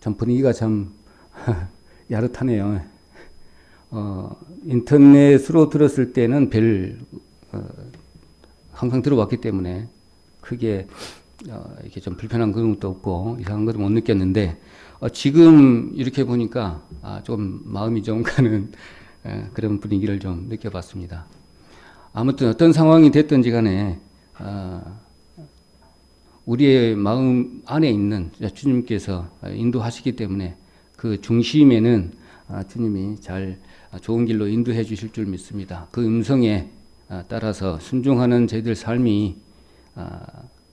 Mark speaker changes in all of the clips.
Speaker 1: 참 분위기가 참 야릇하네요. 인터넷으로 들었을 때는 항상 들어왔기 때문에 크게 이렇게 좀 불편한 그런 것도 없고 이상한 것도 못 느꼈는데 지금 이렇게 보니까 좀 마음이 좀 가는 그런 분위기를 좀 느껴봤습니다. 아무튼 어떤 상황이 됐든지 간에 우리의 마음 안에 있는 주님께서 인도하시기 때문에 그 중심에는 주님이 잘 좋은 길로 인도해 주실 줄 믿습니다. 그 음성에 따라서 순종하는 저희들 삶이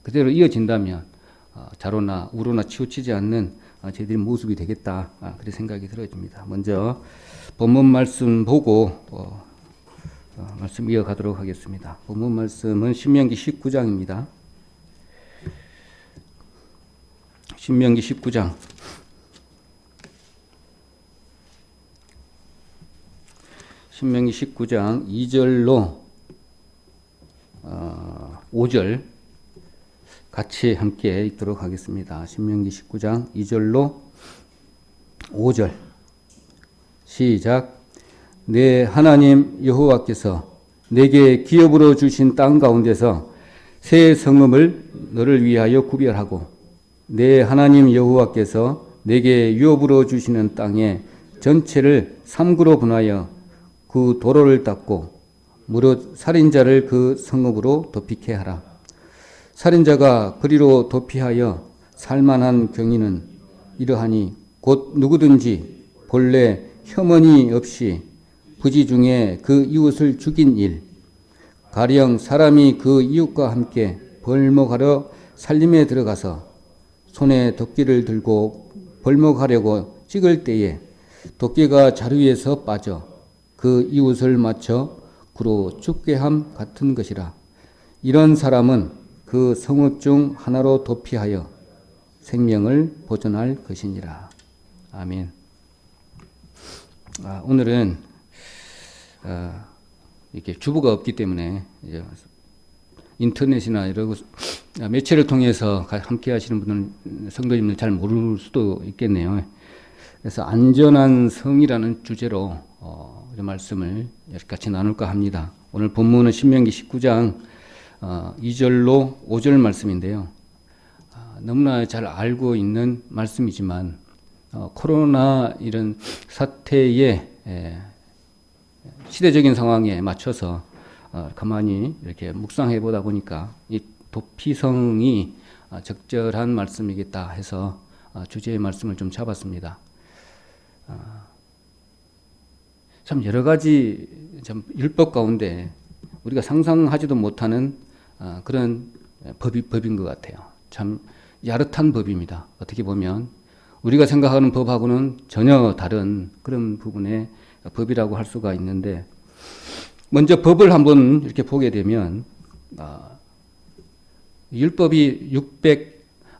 Speaker 1: 그대로 이어진다면 자로나 우로나 치우치지 않는 저희들의 모습이 되겠다, 그런 생각이 들어집니다. 먼저 본문 말씀 보고 말씀 이어가도록 하겠습니다. 본문 말씀은 신명기 19장입니다. 신명기 19장 2절로 5절 같이 함께 읽도록 하겠습니다. 신명기 19장 2절로 5절 시작. 내 하나님 여호와께서 내게 기업으로 주신 땅 가운데서 새 성읍을 너를 위하여 구별하고 내 하나님 여호와께서 내게 유업으로 주시는 땅의 전체를 3구로 분하여 그 도로를 닦고 무릇 살인자를 그 성읍으로 도피케 하라. 살인자가 그리로 도피하여 살만한 경위는 이러하니 곧 누구든지 본래 혐언이 없이 부지 중에 그 이웃을 죽인 일, 가령 사람이 그 이웃과 함께 벌목하러 살림에 들어가서 손에 도끼를 들고 벌목하려고 찍을 때에 도끼가 자루 위에서 빠져 그 이웃을 맞춰 구로 죽게 함 같은 것이라. 이런 사람은 그 성읍 중 하나로 도피하여 생명을 보존할 것이니라. 아멘. 오늘은 이렇게 주보가 없기 때문에 인터넷이나 이런 매체를 통해서 함께 하시는 분은 성도님들 잘 모를 수도 있겠네요. 그래서 안전한 성이라는 주제로 말씀을 같이 나눌까 합니다. 오늘 본문은 신명기 19장 2절로 5절 말씀인데요. 너무나 잘 알고 있는 말씀이지만 코로나 이런 사태의 시대적인 상황에 맞춰서 가만히 이렇게 묵상해 보다 보니까 이 도피성이 적절한 말씀이겠다 해서 주제의 말씀을 좀 잡았습니다. 참 여러 가지 참 율법 가운데 우리가 상상하지도 못하는 그런 법인 것 같아요. 참 야릇한 법입니다. 어떻게 보면 우리가 생각하는 법하고는 전혀 다른 그런 부분의 법이라고 할 수가 있는데, 먼저 법을 한번 이렇게 보게 되면 율법이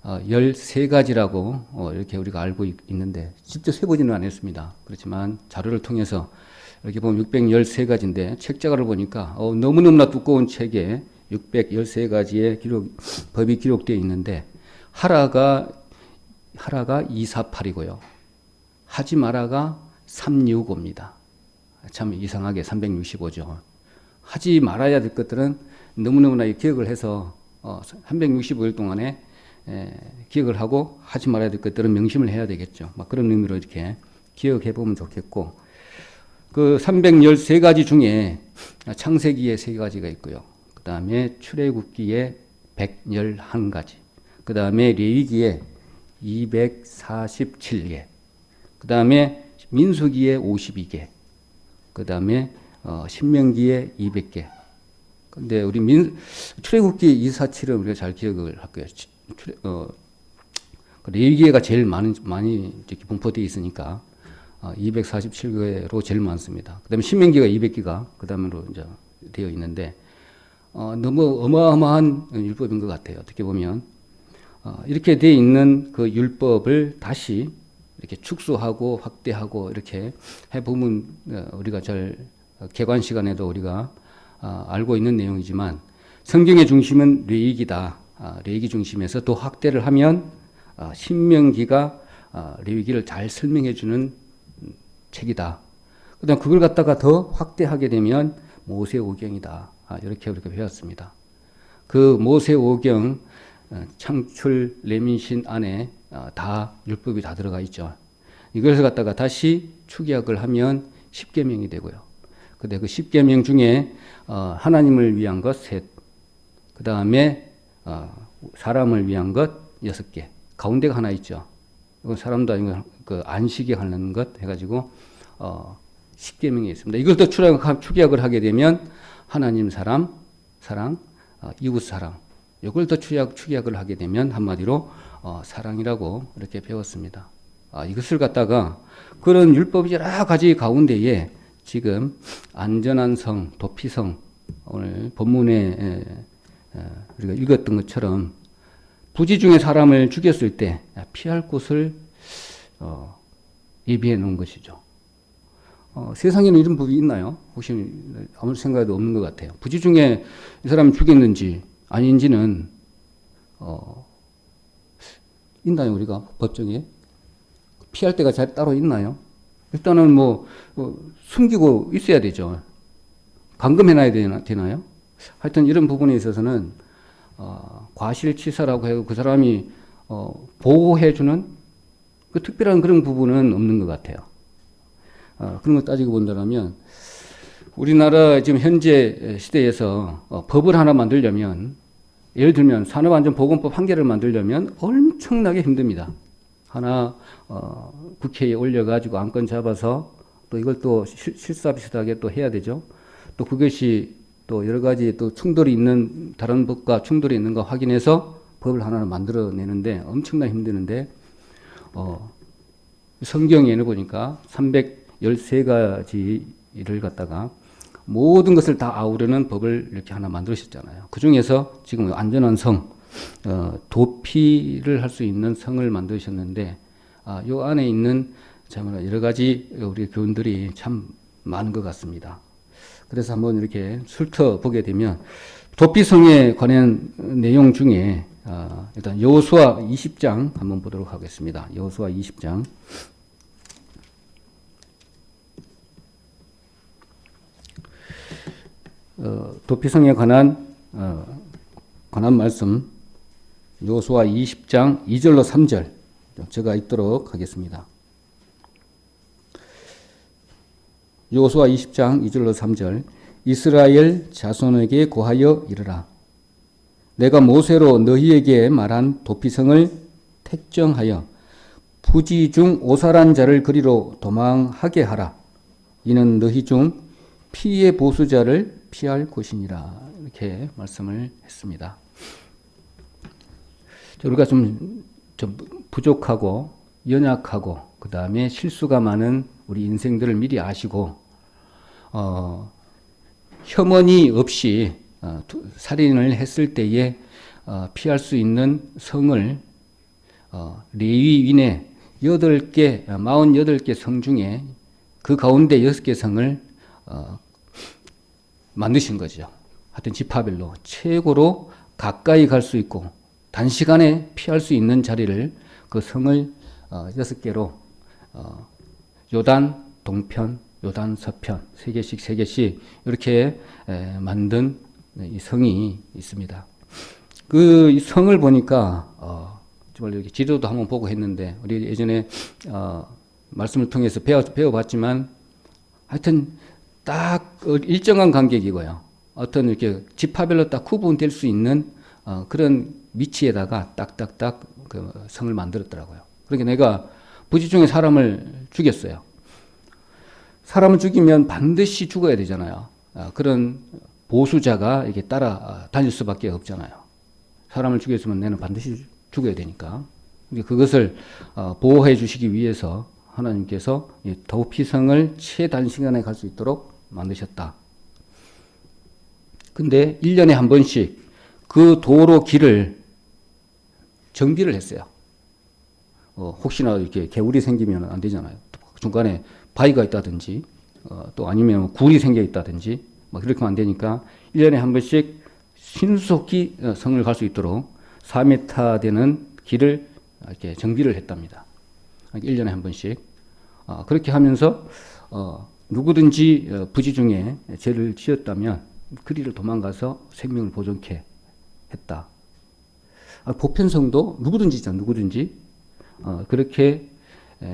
Speaker 1: 613가지라고 이렇게 우리가 알고 있는데 직접 세보지는 않았습니다. 그렇지만 자료를 통해서 이렇게 보면 613가지인데 책자를 보니까 너무너무나 두꺼운 책에 613가지의 법이 기록되어 있는데 하라가 248이고요. 하지 마라가 365입니다. 참 이상하게 365죠. 하지 말아야 될 것들은 너무너무나 기억을 해서 365일 동안에 기억을 하고 하지 말아야 될 것들은 명심을 해야 되겠죠. 막 그런 의미로 이렇게 기억해 보면 좋겠고, 그 313가지 중에 창세기에 3가지가 있고요. 그 다음에 출애굽기에 111가지, 그 다음에 레위기에 247개, 그 다음에 민수기에 52개, 그 다음에 신명기에 200개. 근데 우리 출애굽기 247은 우리가 잘 기억을 할 거예요. 레위기가 제일 많이 이렇게 분포되어 있으니까 247개로 제일 많습니다. 그 다음에 신명기가 200개가 그 다음으로 이제 되어 있는데 너무 어마어마한 율법인 것 같아요. 어떻게 보면 이렇게 되어 있는 그 율법을 다시 이렇게 축소하고 확대하고 이렇게 해보면 우리가 잘 개관 시간에도 우리가 알고 있는 내용이지만 성경의 중심은 레위기다. 레위기 중심에서 또 확대를 하면 신명기가 레위기를 잘 설명해 주는 책이다. 그다음 그걸 갖다가 더 확대하게 되면 모세오경이다. 이렇게 우리가 배웠습니다. 그 모세오경 창출 레민신 안에 다 율법이 다 들어가 있죠. 이것을 갖다가 다시 축약을 하면 십계명이 되고요. 근데 그 십계명 중에 하나님을 위한 것 셋, 그 다음에 사람을 위한 것 6개, 가운데가 하나 있죠. 이건 사람도 아니고 그 안식에 관련 것 해가지고 십계명이 있습니다. 이걸 더 축약을 하게 되면 하나님 사랑, 이웃 사랑. 이걸 더 축약을 하게 되면 한마디로 사랑이라고 이렇게 배웠습니다. 이것을 갖다가 그런 율법 여러 가지 가운데에 지금 안전한 성, 도피성, 오늘 본문에 우리가 읽었던 것처럼 부지 중에 사람을 죽였을 때 피할 곳을 예비해 놓은 것이죠. 세상에는 이런 법이 있나요? 혹시 아무 생각도 없는 것 같아요. 부지 중에 이 사람을 죽였는지 아닌지는 있나요? 우리가 법정에 피할 때가 따로 있나요? 일단은 숨기고 있어야 되죠. 감금해놔야 되나요? 하여튼 이런 부분에 있어서는 과실치사라고 해도 그 사람이 보호해주는 그 특별한 그런 부분은 없는 것 같아요. 그런 거 따지고 본다면 우리나라 지금 현재 시대에서 법을 하나 만들려면 예를 들면 산업안전보건법 한 개를 만들려면 엄청나게 힘듭니다. 하나 국회에 올려가지고 안건 잡아서 또 이걸 또 실사비슷하게 또 해야 되죠. 또 그것이 또 여러 가지 또 충돌이 있는 다른 법과 충돌이 있는 거 확인해서 법을 하나 만들어내는데 엄청나게 힘드는데 성경에는 보니까 313가지를 갖다가 모든 것을 다 아우르는 법을 이렇게 하나 만드셨잖아요. 그 중에서 지금 안전한 성, 도피를 할 수 있는 성을 만드셨는데, 요 안에 있는 참 여러 가지 우리 교훈들이 참 많은 것 같습니다. 그래서 한번 이렇게 훑어보게 되면, 도피성에 관한 내용 중에, 일단 여호수아 20장 한번 보도록 하겠습니다. 여호수아 20장. 도피성에 관한 말씀, 여호수아 20장 2절로 3절 제가 읽도록 하겠습니다. 여호수아 20장 2절로 3절. 이스라엘 자손에게 고하여 이르라. 내가 모세로 너희에게 말한 도피성을 택정하여 부지 중 오살한 자를 그리로 도망하게 하라. 이는 너희 중 피의 보수자를 피할 곳이니라. 이렇게 말씀을 했습니다. 우리가 좀 부족하고 연약하고 그 다음에 실수가 많은 우리 인생들을 미리 아시고 혐언이 없이 살인을 했을 때에 피할 수 있는 성을 레위인의 48개 성 중에 그 가운데 6개 성을 만드신 거죠. 하여튼 지파별로 최고로 가까이 갈 수 있고 단시간에 피할 수 있는 자리를 그 성을 6개로 요단 동편, 요단 서편 3개씩 이렇게 만든 이 성이 있습니다. 그 성을 보니까 정말 이렇게 지도도 한번 보고 했는데 우리 예전에 말씀을 통해서 배워봤지만 하여튼 딱 일정한 간격이고요. 어떤 이렇게 지파별로 딱 구분될 수 있는 그런 위치에다가 딱딱딱 그 성을 만들었더라고요. 그러니까 내가 부지 중에 사람을 죽였어요. 사람을 죽이면 반드시 죽어야 되잖아요. 그런 보수자가 이렇게 따라 다닐 수밖에 없잖아요. 사람을 죽였으면 내는 반드시 죽어야 되니까. 그것을 보호해 주시기 위해서 하나님께서 도피성을 최단시간에 갈 수 있도록 만드셨다. 근데 1년에 한 번씩 그 도로 길을 정비를 했어요. 혹시나 이렇게 개울이 생기면 안 되잖아요. 중간에 바위가 있다든지, 또 아니면 굴이 생겨 있다든지, 막 그렇게 하면 안 되니까 1년에 한 번씩 신속히 성을 갈 수 있도록 4m 되는 길을 이렇게 정비를 했답니다. 1년에 한 번씩. 그렇게 하면서 누구든지 부지 중에 죄를 지었다면 그리로 도망가서 생명을 보존케 했다. 보편성도 누구든지죠. 누구든지 그렇게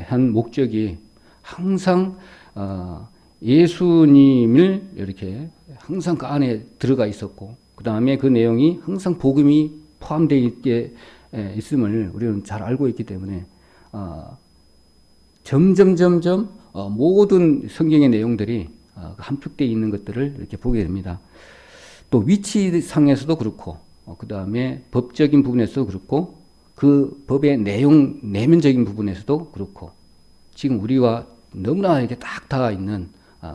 Speaker 1: 한 목적이 항상 예수님을 이렇게 항상 그 안에 들어가 있었고, 그 다음에 그 내용이 항상 복음이 포함되어 있게 있음을 우리는 잘 알고 있기 때문에 점점 모든 성경의 내용들이 함축되어 있는 것들을 이렇게 보게 됩니다. 또 위치상에서도 그렇고, 그 다음에 법적인 부분에서도 그렇고, 그 법의 내용 내면적인 부분에서도 그렇고, 지금 우리와 너무나 이렇게 딱 닿아 있는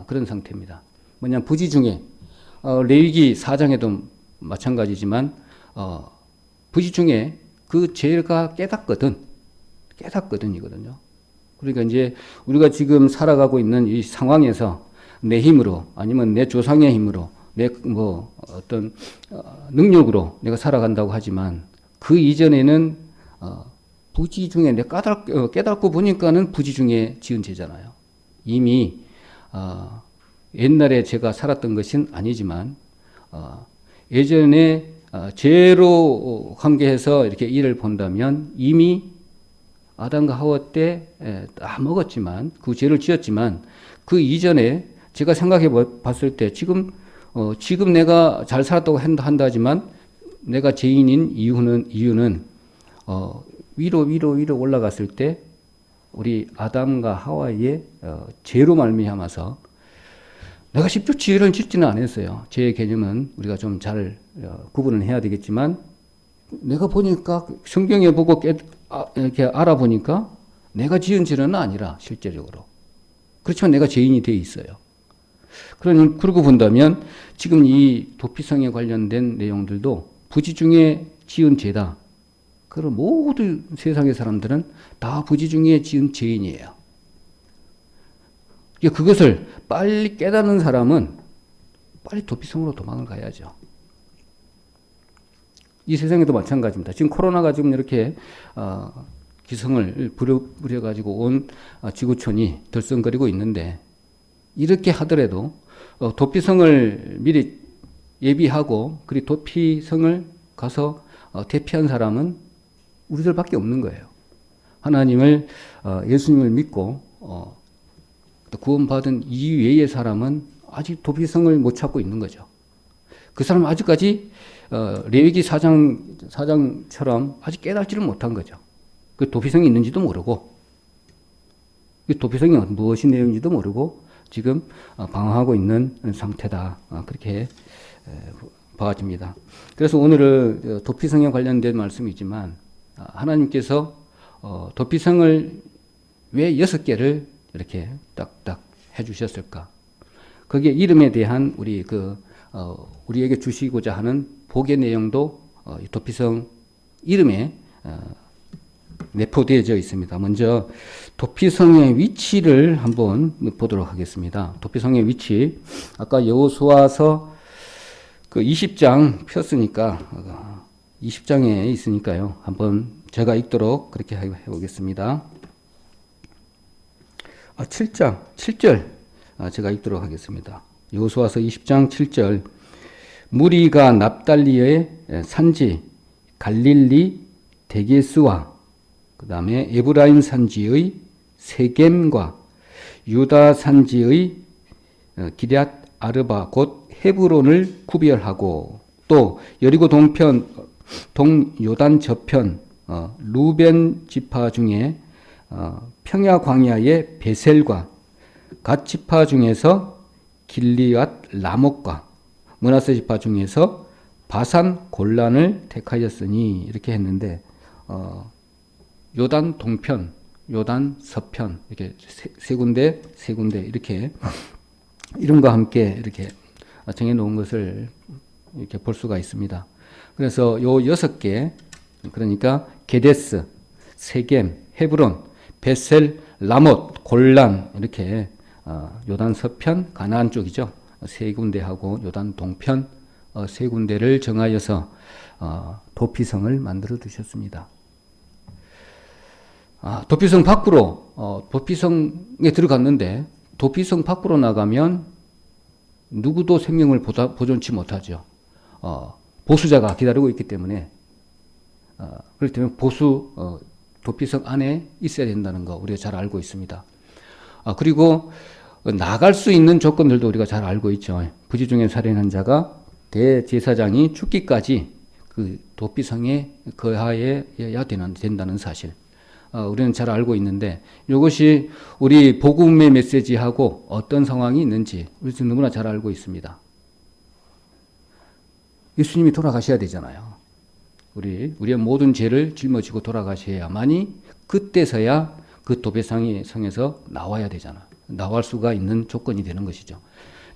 Speaker 1: 그런 상태입니다. 뭐냐, 부지 중에 레위기 4장에도 마찬가지지만 부지 중에 그 죄가 깨닫거든이거든요. 그러니까 이제 우리가 지금 살아가고 있는 이 상황에서 내 힘으로 아니면 내 조상의 힘으로 내 어떤 능력으로 내가 살아간다고 하지만 그 이전에는 부지 중에 내가 깨닫고 보니까는 부지 중에 지은 죄잖아요. 이미 옛날에 제가 살았던 것은 아니지만 예전에 죄로 관계해서 이렇게 일을 본다면 이미 아담과 하와 때 다 먹었지만 그 죄를 지었지만 그 이전에 제가 생각해 봤을 때 지금 내가 잘 살았다고 한다 하지만 내가 죄인인 이유는 위로 올라갔을 때 우리 아담과 하와의 죄로 말미암아서 내가 직접 죄를 짓지는 않았어요. 죄의 개념은 우리가 좀 잘 구분을 해야 되겠지만 내가 보니까 성경에 보고 이렇게 알아보니까 내가 지은 죄는 아니라 실제적으로. 그렇지만 내가 죄인이 되어 있어요. 그러고 본다면 지금 이 도피성에 관련된 내용들도 부지 중에 지은 죄다. 그럼 모두 세상의 사람들은 다 부지 중에 지은 죄인이에요. 그것을 빨리 깨닫는 사람은 빨리 도피성으로 도망을 가야죠. 이 세상에도 마찬가지입니다. 지금 코로나가 지금 이렇게 기승을 부려가지고 온 지구촌이 들썩거리고 있는데 이렇게 하더라도 도피성을 미리 예비하고 그리고 도피성을 가서 대피한 사람은 우리들밖에 없는 거예요. 하나님을 예수님을 믿고 구원받은 이외의 사람은 아직 도피성을 못 찾고 있는 거죠. 그 사람은 아직까지 레위기 4장처럼 아직 깨닫지를 못한 거죠. 그 도피성이 있는지도 모르고 그 도피성이 무엇이 내용인지도 모르고 지금 방황하고 있는 상태다. 그렇게 봐집니다. 그래서 오늘은 도피성에 관련된 말씀이지만 하나님께서 도피성을 왜 6개를 이렇게 딱딱 해주셨을까? 거기에 이름에 대한 우리에게 주시고자 하는 복의 내용도 도피성 이름에 내포되어져 있습니다. 먼저 도피성의 위치를 한번 보도록 하겠습니다. 도피성의 위치, 아까 여호수아서 그 20장 폈으니까 20장에 있으니까요. 한번 제가 읽도록 그렇게 해보겠습니다. 7절 제가 읽도록 하겠습니다. 여호수아서 20장 7절 무리가 납달리의 산지 갈릴리 데게스와 그 다음에 에브라임 산지의 세겜과 유다 산지의 기럇 아르바 곧 헤브론을 구별하고 또 여리고 동편 동요단 저편 루벤 지파 중에 평야 광야의 베셀과 갓 지파 중에서 길리앗 라못과 므낫세 지파 중에서 바산 골란을 택하였으니 이렇게 했는데 요단 동편, 요단 서편 이렇게 세 군데 이렇게 이름과 함께 이렇게 정해 놓은 것을 이렇게 볼 수가 있습니다. 그래서 요 6개 그러니까 게데스, 세겜, 헤브론, 베셀, 라못, 골란 이렇게 요단 서편 가나안 쪽이죠. 세 군데하고 요단 동편 세 군데를 정하여서 도피성을 만들어 두셨습니다. 도피성 밖으로, 도피성에 들어갔는데, 도피성 밖으로 나가면 누구도 생명을 보존치 못하죠. 보수자가 기다리고 있기 때문에, 그렇기 때문에 도피성 안에 있어야 된다는 거 우리가 잘 알고 있습니다. 그리고 나갈 수 있는 조건들도 우리가 잘 알고 있죠. 부지 중에 살인한 자가 대제사장이 죽기까지 그 도피성에 거하여야 된다는 사실. 우리는 잘 알고 있는데 이것이 우리 복음의 메시지하고 어떤 상황이 있는지 우리 누구나 잘 알고 있습니다. 예수님이 돌아가셔야 되잖아요. 우리의 모든 죄를 짊어지고 돌아가셔야만이 그때서야 그 도피성에서 나와야 되잖아. 나올 수가 있는 조건이 되는 것이죠.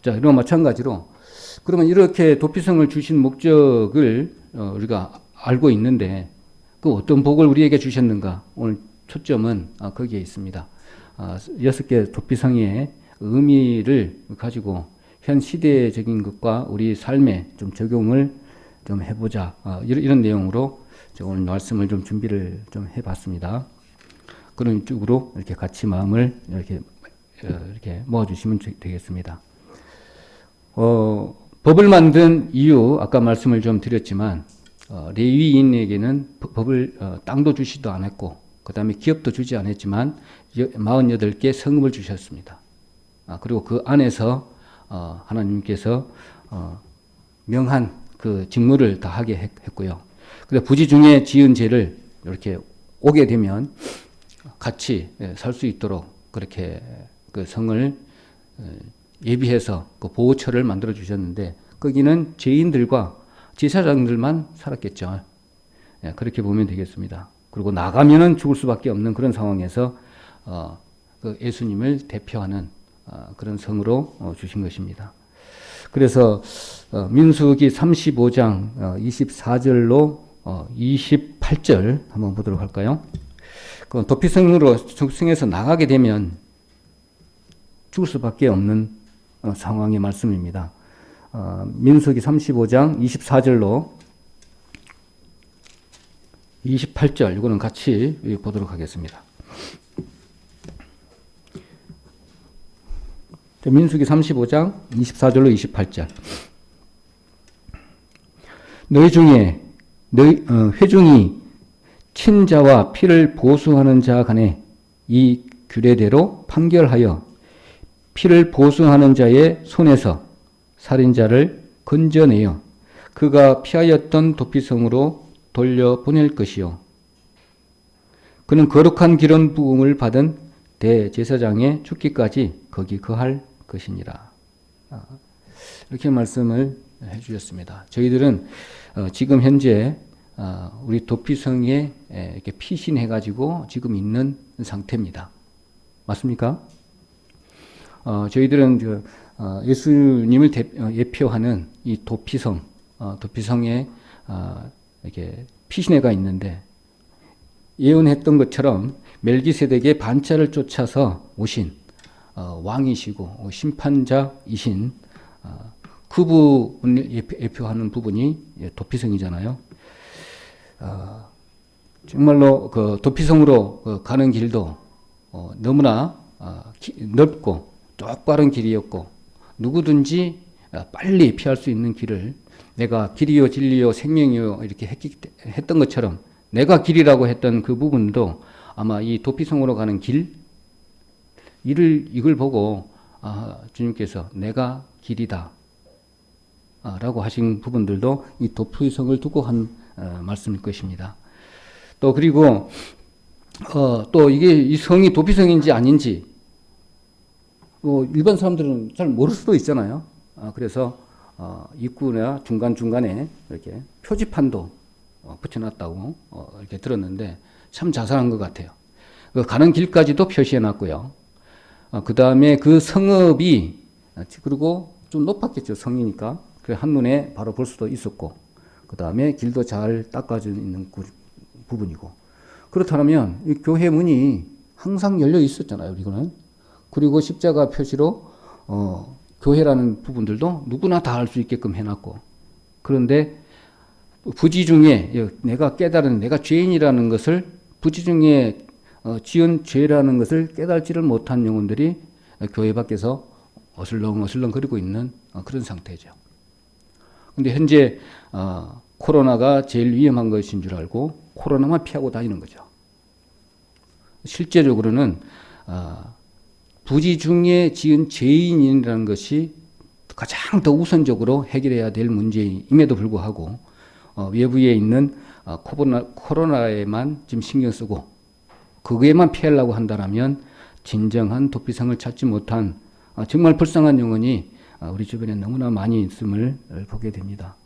Speaker 1: 자, 이런 마찬가지로 그러면 이렇게 도피성을 주신 목적을 우리가 알고 있는데 그 어떤 복을 우리에게 주셨는가? 오늘 초점은 거기에 있습니다. 6개 도피성의 의미를 가지고 현 시대적인 것과 우리 삶에 좀 적용을 좀 해보자. 이런 내용으로 오늘 말씀을 좀 준비를 좀 해봤습니다. 그런 쪽으로 이렇게 같이 마음을 이렇게 모아주시면 되겠습니다. 법을 만든 이유, 아까 말씀을 좀 드렸지만, 레위인에게는 법을, 땅도 주지도 않았고, 그 다음에 기업도 주지 않았지만, 48개 성읍을 주셨습니다. 그리고 그 안에서, 하나님께서, 명한 그 직무를 다 하게 했고요. 근데 부지 중에 지은 죄를 이렇게 오게 되면 같이 살 수 있도록 그렇게 그 성을 예비해서 그 보호처를 만들어 주셨는데 거기는 죄인들과 제사장들만 살았겠죠. 그렇게 보면 되겠습니다. 그리고 나가면은 죽을 수밖에 없는 그런 상황에서 그 예수님을 대표하는 그런 성으로 주신 것입니다. 그래서 민수기 35장 24절로 28절 한번 보도록 할까요? 그 도피성에서 나가게 되면 죽을 수밖에 없는 상황의 말씀입니다. 민수기 35장 24절로 28절 이거는 같이 보도록 하겠습니다. 민수기 35장 24절로 28절. 너희 중에 회중이 친자와 피를 보수하는 자 간에 이 규례대로 판결하여 피를 보수하는 자의 손에서 살인자를 건져내어 그가 피하였던 도피성으로 돌려보낼 것이요. 그는 거룩한 기름 부음을 받은 대제사장의 죽기까지 거기 거할 것이니라. 이렇게 말씀을 해주셨습니다. 저희들은 지금 현재 우리 도피성에 이렇게 피신해가지고 지금 있는 상태입니다. 맞습니까? 저희들은 예수님을 예표하는 이 도피성에 이렇게 피신해가 있는데 예언했던 것처럼 멜기세덱의 반차를 쫓아서 오신 왕이시고 심판자이신 그분을 예표하는 부분이 도피성이잖아요. 정말로 그 도피성으로 가는 길도 너무나 넓고 똑바른 길이었고 누구든지 빨리 피할 수 있는 길을 내가 길이요 진리요 생명이요 이렇게 했던 것처럼 내가 길이라고 했던 그 부분도 아마 이 도피성으로 가는 이걸 보고 주님께서 내가 길이다 라고 하신 부분들도 이 도피성을 두고 한 말씀일 것입니다. 또 그리고 또 이게 이 성이 도피성인지 아닌지 일반 사람들은 잘 모를 수도 있잖아요. 그래서 입구나 중간중간에 이렇게 표지판도 붙여놨다고 이렇게 들었는데 참 자상한 것 같아요. 가는 길까지도 표시해놨고요. 그 다음에 그 성읍이 그리고 좀 높았겠죠. 성이니까. 그래 한눈에 바로 볼 수도 있었고 그 다음에 길도 잘 닦아져 있는 부분이고 그렇다면 이 교회 문이 항상 열려 있었잖아요. 이거는. 그리고 십자가 표시로 교회라는 부분들도 누구나 다 알 수 있게끔 해놨고 그런데 부지 중에 내가 깨달은 내가 죄인이라는 것을 부지 중에 지은 죄라는 것을 깨달지를 못한 영혼들이 교회 밖에서 어슬렁어슬렁 거리고 있는 그런 상태죠. 근데 현재 코로나가 제일 위험한 것인 줄 알고 코로나만 피하고 다니는 거죠. 실제적으로는 부지 중에 지은 죄인이라는 것이 가장 더 우선적으로 해결해야 될 문제임에도 불구하고 외부에 있는 코로나에만 지금 신경 쓰고 그거에만 피하려고 한다면 진정한 도피성을 찾지 못한 정말 불쌍한 영혼이 우리 주변에 너무나 많이 있음을 보게 됩니다.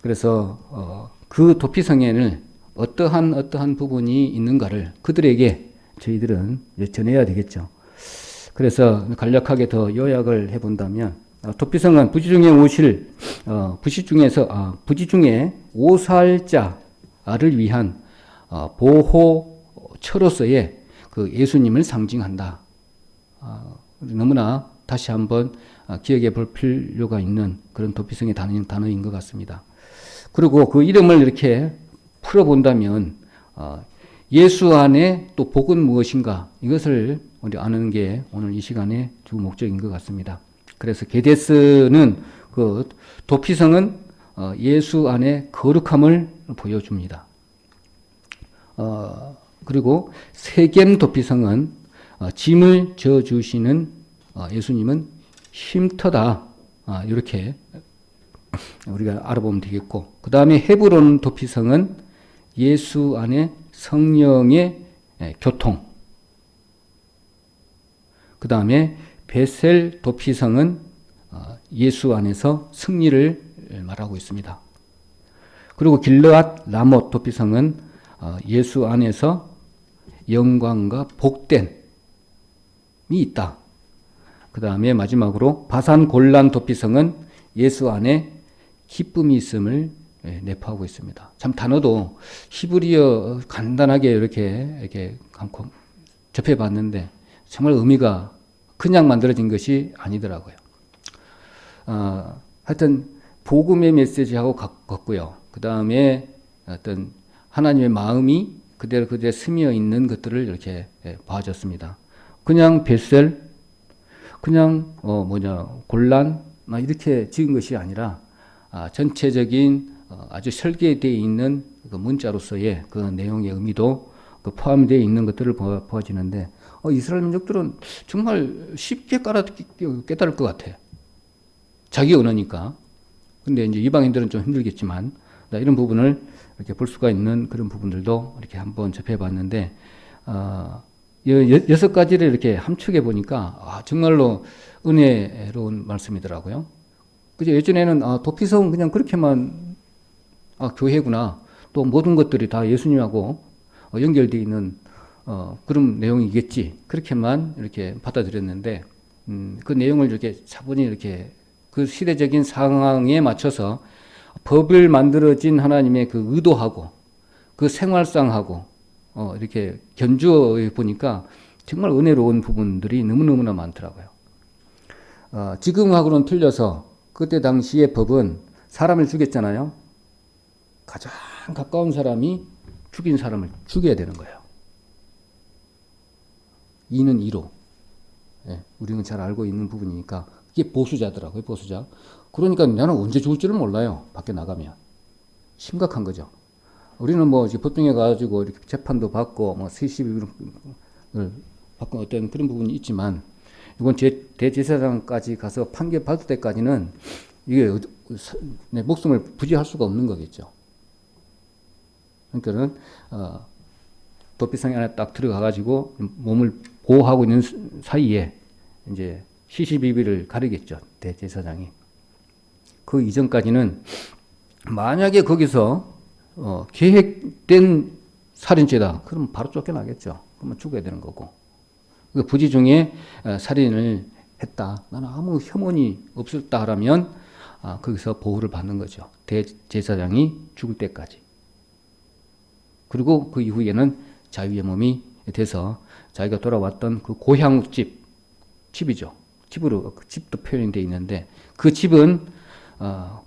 Speaker 1: 그래서 그 도피성에는 어떠한 부분이 있는가를 그들에게 저희들은 전해야 되겠죠. 그래서 간략하게 더 요약을 해본다면 도피성은 부지 중에 오살자를 위한 보호처로서의 그 예수님을 상징한다. 너무나 다시 한번 기억해 볼 필요가 있는 그런 도피성의 단어인 것 같습니다. 그리고 그 이름을 이렇게 풀어본다면 예수 안에 또 복은 무엇인가 이것을 우리 아는 게 오늘 이 시간의 주 목적인 것 같습니다. 그래서 게데스는 그 도피성은 예수 안에 거룩함을 보여줍니다. 그리고 세겜 도피성은 짐을 져주시는 예수님은 쉼터다. 이렇게 우리가 알아보면 되겠고, 그 다음에 헤브론 도피성은 예수 안에 성령의 교통, 그 다음에 베셀 도피성은 예수 안에서 승리를 말하고 있습니다. 그리고 길르앗 라못 도피성은 예수 안에서 영광과 복됨이 있다. 그 다음에 마지막으로 바산 골란 도피성은 예수 안에 기쁨이 있음을 내포하고 있습니다. 참 단어도 히브리어 간단하게 이렇게 접해봤는데 정말 의미가 그냥 만들어진 것이 아니더라고요. 하여튼 복음의 메시지하고 같고요. 그 다음에 어떤 하나님의 마음이 그대로 스며 있는 것들을 이렇게 봐줬습니다. 그냥 베셀, 그냥 골란 이렇게 지은 것이 아니라 전체적인 아주 설계되어 있는 그 문자로서의 그 내용의 의미도 포함되어 있는 것들을 보아지는데 이스라엘 민족들은 정말 쉽게 깨달을 것 같아. 자기 언어니까. 근데 이제 이방인들은 좀 힘들겠지만 이런 부분을 이렇게 볼 수가 있는 그런 부분들도 이렇게 한번 접해봤는데 6가지를 이렇게 함축해 보니까 정말로 은혜로운 말씀이더라고요. 그죠? 예전에는 도피성은 그냥 그렇게만 교회구나. 또 모든 것들이 다 예수님하고 연결되어 있는 그런 내용이겠지. 그렇게만 이렇게 받아들였는데 그 내용을 이렇게 차분히 이렇게 그 시대적인 상황에 맞춰서 법을 만들어진 하나님의 그 의도하고 그 생활상하고 이렇게 견주어 보니까 정말 은혜로운 부분들이 너무너무나 많더라고요. 지금하고는 틀려서 그때 당시의 법은 사람을 죽였잖아요. 가장 가까운 사람이 죽인 사람을 죽여야 되는 거예요. 이는 이로. 우리는 잘 알고 있는 부분이니까 이게 보수자더라고요. 보수자. 그러니까 나는 언제 죽을 줄을 몰라요. 밖에 나가면. 심각한 거죠. 우리는 뭐 법정에 가가지고 이렇게 재판도 받고 세시비를 받고 어떤 그런 부분이 있지만 이건 대제사장까지 가서 판결 받을 때까지는 이게 내 목숨을 부지할 수가 없는 거겠죠. 그러니까는 도피성 안에 딱 들어가가지고 몸을 보호하고 있는 사이에 이제 시시비비를 가리겠죠. 대제사장이. 그 이전까지는 만약에 거기서 계획된 살인죄다. 그럼 바로 쫓겨나겠죠. 그러면 죽어야 되는 거고. 부지 중에 살인을 했다. 나는 아무 혐오이 없었다라면 거기서 보호를 받는 거죠. 대제사장이 죽을 때까지. 그리고 그 이후에는 자유의 몸이 돼서 자기가 돌아왔던 그 집이죠. 집도 표현이 되어 있는데 그 집은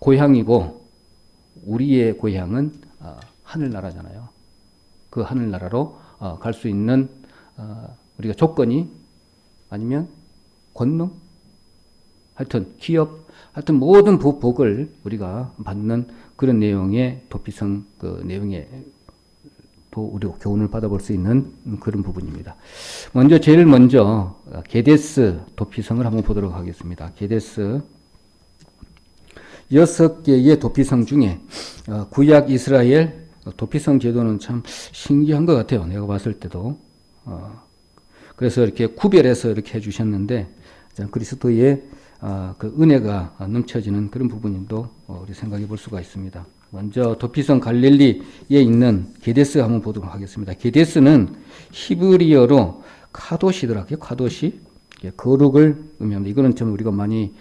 Speaker 1: 고향이고 우리의 고향은 하늘나라잖아요. 그 하늘나라로 갈 수 있는 우리가 조건이 아니면 권능, 하여튼 기업, 하여튼 모든 복을 우리가 받는 그런 내용의 도피성 그 내용에 또 우리가 교훈을 받아볼 수 있는 그런 부분입니다. 제일 먼저 게데스 도피성을 한번 보도록 하겠습니다. 게데스 6개의 도피성 중에 구약 이스라엘 도피성 제도는 참 신기한 것 같아요. 내가 봤을 때도. 그래서 이렇게 구별해서 이렇게 해주셨는데 그리스도의 그 은혜가 넘쳐지는 그런 부분도 우리 생각해 볼 수가 있습니다. 먼저 도피성 갈릴리에 있는 게데스 한번 보도록 하겠습니다. 게데스는 히브리어로 카도시더라고요. 카도시. 거룩을 의미합니다. 이거는 좀 우리가 많이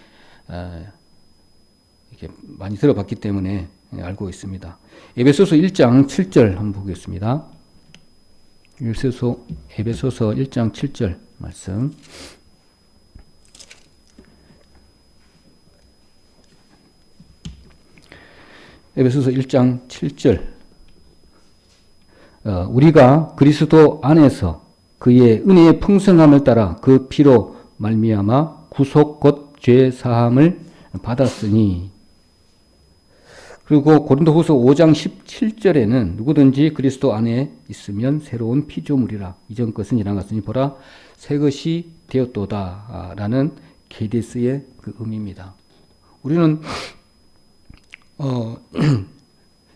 Speaker 1: 이렇게 많이 들어봤기 때문에 알고 있습니다. 에베소서 1장 7절 한번 보겠습니다. 에베소서 1장 7절 말씀. 에베소서 1장 7절. 우리가 그리스도 안에서 그의 은혜의 풍성함을 따라 그 피로 말미암아 구속 곧 죄 사함을 받았으니. 그리고 고린도후서 5장 17절에는 누구든지 그리스도 안에 있으면 새로운 피조물이라 이전 것은 지나갔으니 보라 새 것이 되었도다라는 게데스의 그 의미입니다. 우리는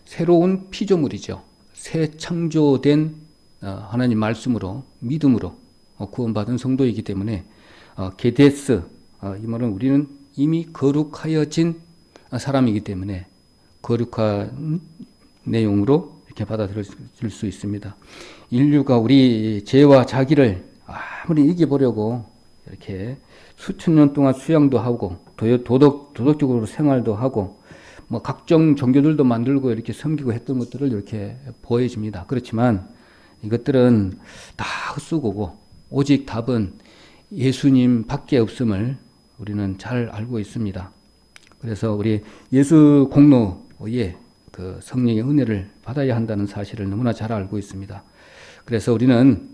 Speaker 1: 새로운 피조물이죠. 새 창조된 하나님 말씀으로 믿음으로 구원받은 성도이기 때문에 게데스 이 말은 우리는 이미 거룩하여진 사람이기 때문에 거룩한 내용으로 이렇게 받아들일 수 있습니다. 인류가 우리 죄와 자기를 아무리 이겨보려고 이렇게 수천 년 동안 수양도 하고 도덕적으로 생활도 하고 뭐 각종 종교들도 만들고 이렇게 섬기고 했던 것들을 이렇게 보여집니다. 그렇지만 이것들은 다 헛수고고 오직 답은 예수님 밖에 없음을 우리는 잘 알고 있습니다. 그래서 우리 예수 공로의 그 성령의 은혜를 받아야 한다는 사실을 너무나 잘 알고 있습니다. 그래서 우리는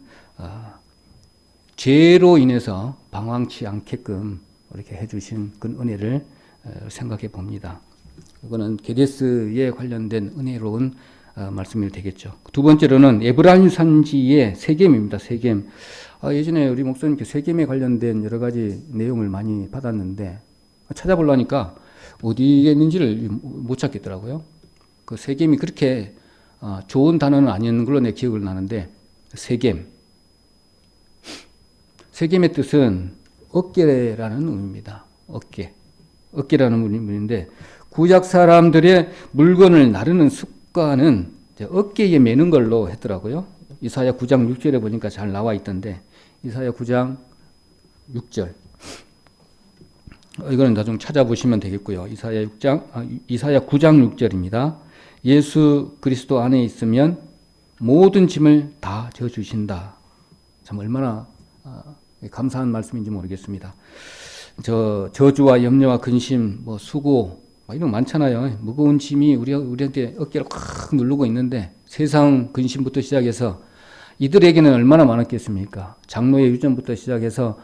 Speaker 1: 죄로 인해서 방황치 않게끔 이렇게 해주신 그 은혜를 생각해 봅니다. 이거는 게데스에 관련된 은혜로운 말씀이 되겠죠. 두 번째로는 에브라임 산지의 세겜입니다. 세겜. 예전에 우리 목사님께 세겜에 관련된 여러 가지 내용을 많이 받았는데 찾아보려니까 어디에 있는지를 못 찾겠더라고요. 그 세겜이 그렇게 좋은 단어는 아니었는 걸로 내 기억을 나는데 세겜. 세겜의 뜻은 어깨라는 의미입니다. 어깨라는 의미인데 구약 사람들의 물건을 나르는 습관은 어깨에 매는 걸로 했더라고요. 이사야 9장 6절에 보니까 잘 나와 있던데 이사야 9장 6절 이거는 나중에 찾아보시면 되겠고요. 이사야 9장 6절입니다. 예수 그리스도 안에 있으면 모든 짐을 다 져주신다. 참 얼마나 감사한 말씀인지 모르겠습니다. 저주와 염려와 근심, 수고 이런 거 많잖아요. 무거운 짐이 우리한테 어깨를 꽉 누르고 있는데 세상 근심부터 시작해서 이들에게는 얼마나 많았겠습니까? 장로의 유전부터 시작해서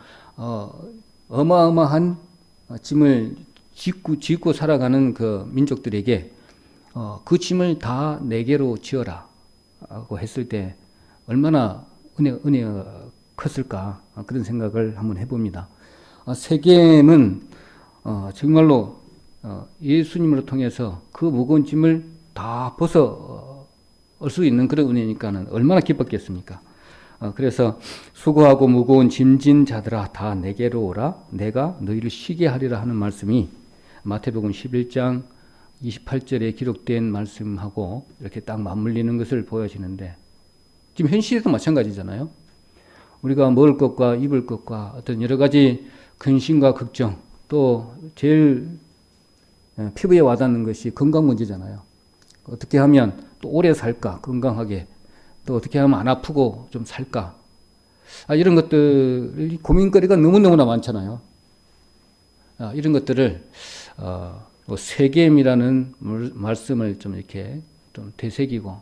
Speaker 1: 어마어마한 짐을 짓고 살아가는 그 민족들에게 그 짐을 다 내게로 지어라 하고 했을 때 얼마나 은혜가 컸을까 그런 생각을 한번 해봅니다. 세겜은 정말로 예수님으로 통해서 그 무거운 짐을 다 벗어 올 수 있는 그런 은혜니까는 얼마나 기뻤겠습니까? 그래서 수고하고 무거운 짐진 자들아 다 내게로 오라 내가 너희를 쉬게 하리라 하는 말씀이 마태복음 11장 28절에 기록된 말씀하고 이렇게 딱 맞물리는 것을 보여지는데 지금 현 시대도 마찬가지잖아요. 우리가 먹을 것과 입을 것과 어떤 여러 가지 근심과 걱정 또 제일 피부에 와닿는 것이 건강 문제잖아요. 어떻게 하면 또 오래 살까 건강하게 또 어떻게 하면 안 아프고 좀 살까 이런 것들이 고민거리가 너무너무나 많잖아요. 이런 것들을 세겜이라는 말씀을 좀 이렇게 좀 되새기고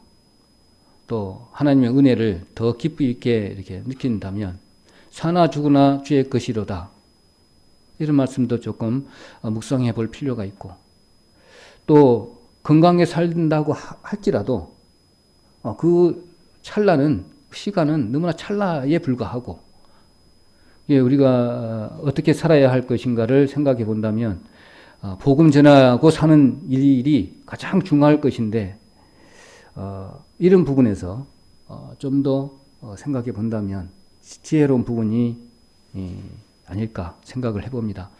Speaker 1: 또 하나님의 은혜를 더 깊이 있게 이렇게 느낀다면 사나 죽으나 주의 것이로다. 이런 말씀도 조금 묵상해 볼 필요가 있고, 또 건강하게 살린다고 할지라도 그 찰나는 시간은 너무나 찰나에 불과하고, 우리가 어떻게 살아야 할 것인가를 생각해 본다면 복음 전하고 사는 일이 가장 중요할 것인데, 이런 부분에서 좀 더 생각해 본다면 지혜로운 부분이 아닐까 생각을 해봅니다.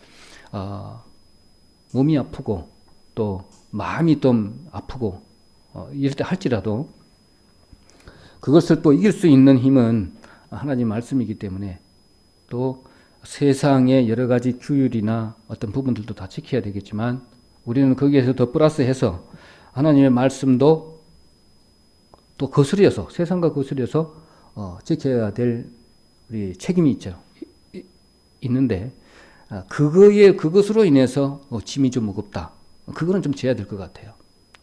Speaker 1: 몸이 아프고 또 마음이 좀 아프고 이럴 때 할지라도 그것을 또 이길 수 있는 힘은 하나님 말씀이기 때문에, 또 세상의 여러 가지 규율이나 어떤 부분들도 다 지켜야 되겠지만, 우리는 거기에서 더 플러스해서 하나님의 말씀도 또 거스려서, 세상과 거스려서 지켜야 될 우리 책임이 있죠. 있는데, 그것으로 인해서 짐이 좀 무겁다. 그거는 좀 져야 될 것 같아요.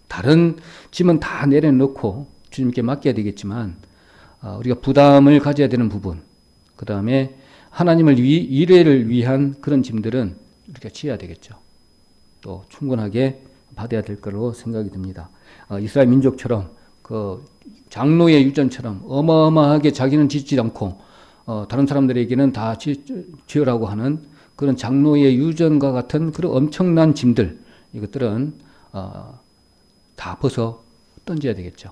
Speaker 1: 다른 짐은 다 내려놓고 주님께 맡겨야 되겠지만, 우리가 부담을 가져야 되는 부분, 그 다음에 하나님을 일회를 위한 그런 짐들은 우리가 지어야 되겠죠. 또 충분하게 받아야 될 거로 생각이 듭니다. 이스라엘 민족처럼 그 장로의 유전처럼 어마어마하게 자기는 짓지 않고 다른 사람들에게는 다 지으라고 하는 그런 장로의 유전과 같은 그런 엄청난 짐들, 이것들은 다 벗어 던져야 되겠죠.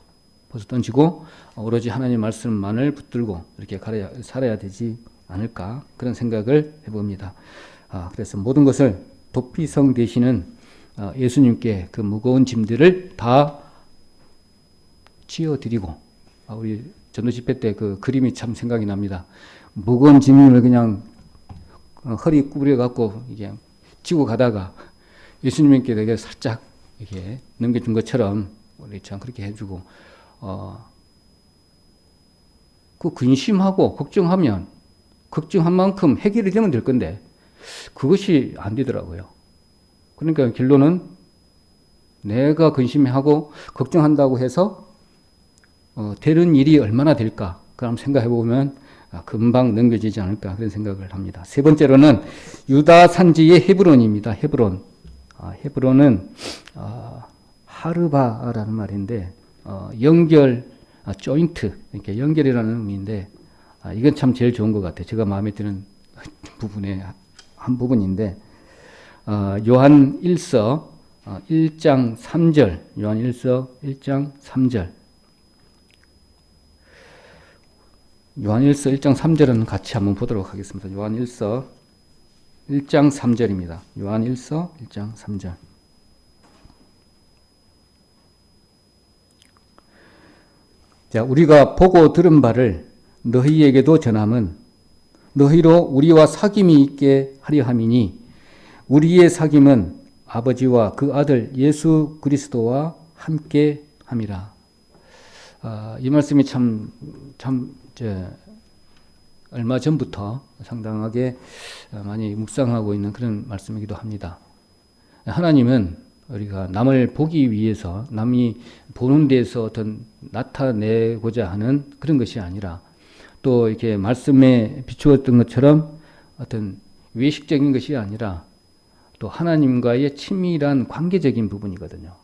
Speaker 1: 벗어 던지고 오로지 하나님의 말씀만을 붙들고 이렇게 살아야 되지 않을까, 그런 생각을 해봅니다. 그래서 모든 것을 도피성 되시는 예수님께 그 무거운 짐들을 다 지어드리고, 우리 전도 집회 때 그 그림이 참 생각이 납니다. 무거운 짐을 그냥 허리 구부려 갖고 이게 지고 가다가 예수님께 되게 살짝 이렇게 넘겨준 것처럼 우리 참 그렇게 해주고, 그 근심하고 걱정하면 걱정한 만큼 해결이 되면 될 건데 그것이 안 되더라고요. 그러니까 결론은 내가 근심하고 걱정한다고 해서 되는 일이 얼마나 될까, 그럼 생각해 보면 금방 넘겨지지 않을까, 그런 생각을 합니다. 세 번째로는 유다 산지의 헤브론입니다. 헤브론. 헤브론은 하르바라는 말인데 연결, 조인트, 이렇게 연결이라는 의미인데, 이건 참 제일 좋은 것 같아요. 제가 마음에 드는 부분의 한 부분인데, 요한 1서 1장 3절, 요한 1서 1장 3절. 요한 1서 1장 3절은 같이 한번 보도록 하겠습니다. 요한 1서 1장 3절입니다. 요한 1서 1장 3절. 자, 우리가 보고 들은 바를 너희에게도 전함은 너희로 우리와 사귐이 있게 하려 함이니, 우리의 사귐은 아버지와 그 아들 예수 그리스도와 함께 함이라. 이 말씀이 얼마 전부터 상당하게 많이 묵상하고 있는 그런 말씀이기도 합니다. 하나님은 우리가 남을 보기 위해서, 남이 보는 데서 어떤 나타내고자 하는 그런 것이 아니라, 또 이렇게 말씀에 비추었던 것처럼 어떤 외식적인 것이 아니라 또 하나님과의 친밀한 관계적인 부분이거든요.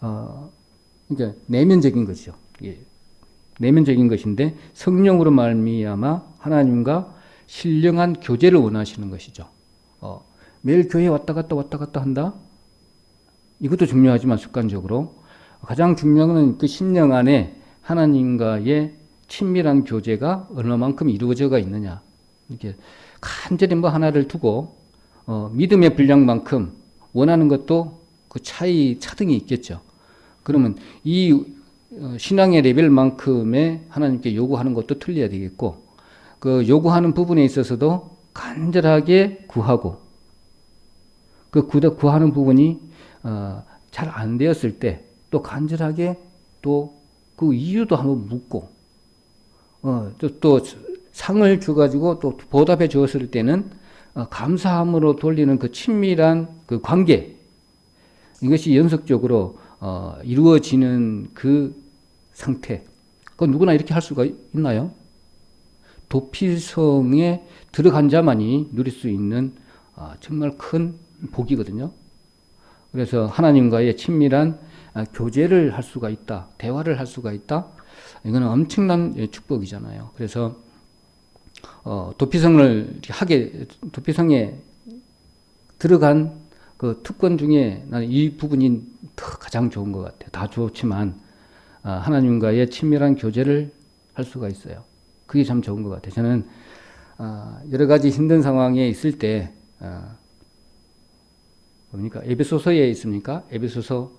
Speaker 1: 그러니까 내면적인 것이죠. 예. 내면적인 것인데 성령으로 말미암아 하나님과 신령한 교제를 원하시는 것이죠. 매일 교회 왔다 갔다 한다? 이것도 중요하지만 습관적으로 가장 중요한 건 그 심령 안에 하나님과의 친밀한 교제가 얼마만큼 이루어져가 있느냐. 이렇게 간절히 하나를 두고 믿음의 분량만큼 원하는 것도 그 차등이 있겠죠. 그러면 이 신앙의 레벨만큼의 하나님께 요구하는 것도 틀려야 되겠고, 그 요구하는 부분에 있어서도 간절하게 구하고, 그 구하는 부분이 잘 안 되었을 때 또 간절하게 또 그 이유도 한번 묻고, 또 상을 줘가지고 또 보답해 주었을 때는 감사함으로 돌리는 그 친밀한 그 관계, 이것이 연속적으로 이루어지는 그 상태. 그 누구나 이렇게 할 수가 있나요? 도피성에 들어간 자만이 누릴 수 있는 정말 큰 복이거든요. 그래서 하나님과의 친밀한 교제를 할 수가 있다. 대화를 할 수가 있다. 이거는 엄청난 축복이잖아요. 그래서 도피성에 들어간 그 특권 중에 나는 이 부분이 가장 좋은 것 같아요. 다 좋지만 하나님과의 친밀한 교제를 할 수가 있어요. 그게 참 좋은 것 같아요. 저는 여러 가지 힘든 상황에 있을 때 뭡니까? 에베소서에 있습니까? 에베소서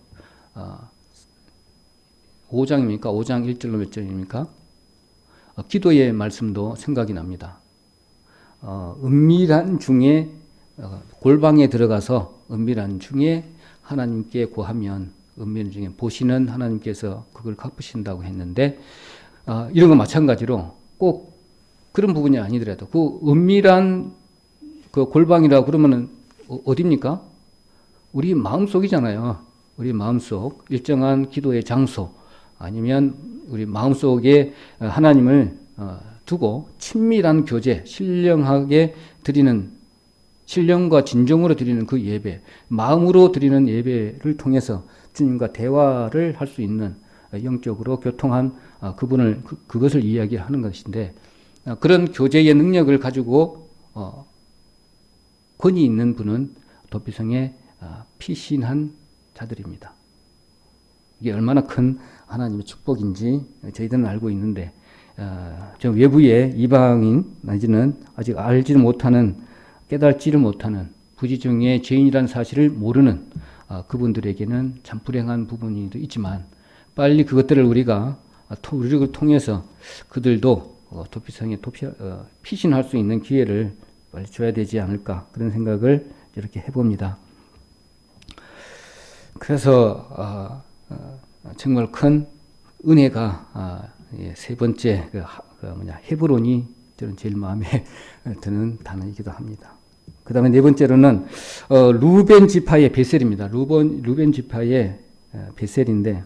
Speaker 1: 5장입니까? 5장 1절로 몇 절입니까? 기도의 말씀도 생각이 납니다. 은밀한 중에 골방에 들어가서 은밀한 중에 하나님께 구하면 은밀한 중에 보시는 하나님께서 그걸 갚으신다고 했는데 이런 거 마찬가지로 꼭 그런 부분이 아니더라도 그 은밀한 그 골방이라고 그러면은 어디입니까? 우리 마음속이잖아요. 우리 마음속 일정한 기도의 장소 아니면 우리 마음속에 하나님을 두고 친밀한 교제, 신령과 진정으로 드리는 그 예배, 마음으로 드리는 예배를 통해서 주님과 대화를 할 수 있는 영적으로 교통한 그것을 이야기하는 것인데 그런 교제의 능력을 가지고 권위 있는 분은 도피성에 피신한 자들입니다. 이게 얼마나 큰 하나님의 축복인지 저희들은 알고 있는데 저 외부의 이방인 내지는 아직 알지를 못하는 깨닫지를 못하는 부지중의 죄인이라는 사실을 모르는 그분들에게는 참 불행한 부분이 있지만 빨리 그것들을 우리를 통해서 그들도 도피성에 피신할 수 있는 기회를 빨리 줘야 되지 않을까 그런 생각을 이렇게 해봅니다. 그래서 정말 큰 은혜가 세 번째 헤브론이 저는 제일 마음에 드는 단어이기도 합니다. 그 다음에 네 번째로는 루벤 지파의 베셀입니다. 루벤 지파의 베셀인데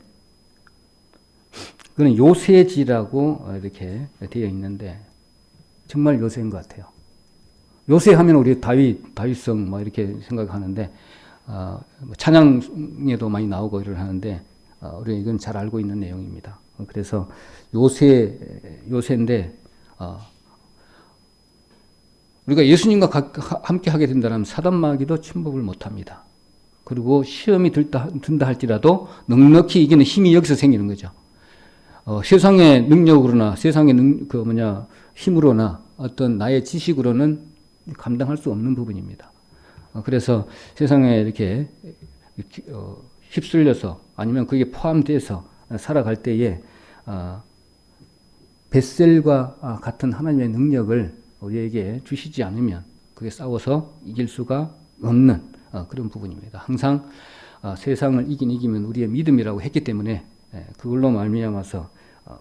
Speaker 1: 그는 요새지라고 이렇게 되어 있는데 정말 요새인 것 같아요. 요새하면 우리 다윗성 뭐 이렇게 생각하는데 찬양에도 많이 나오고 이를 하는데 우리 이건 잘 알고 있는 내용입니다. 그래서 요새인데 우리가 예수님과 함께 하게 된다면 사단마귀도 침범을 못합니다. 그리고 시험이 든다 할지라도 넉넉히 이기는 힘이 여기서 생기는 거죠. 세상의 능력으로나 세상의 힘으로나 어떤 나의 지식으로는 감당할 수 없는 부분입니다. 그래서 세상에 이렇게 휩쓸려서 아니면 그게 포함돼서 살아갈 때에 벳셀과 같은 하나님의 능력을 우리에게 주시지 않으면 그게 싸워서 이길 수가 없는 그런 부분입니다. 항상 세상을 이기면 우리의 믿음이라고 했기 때문에 그걸로 말미암아서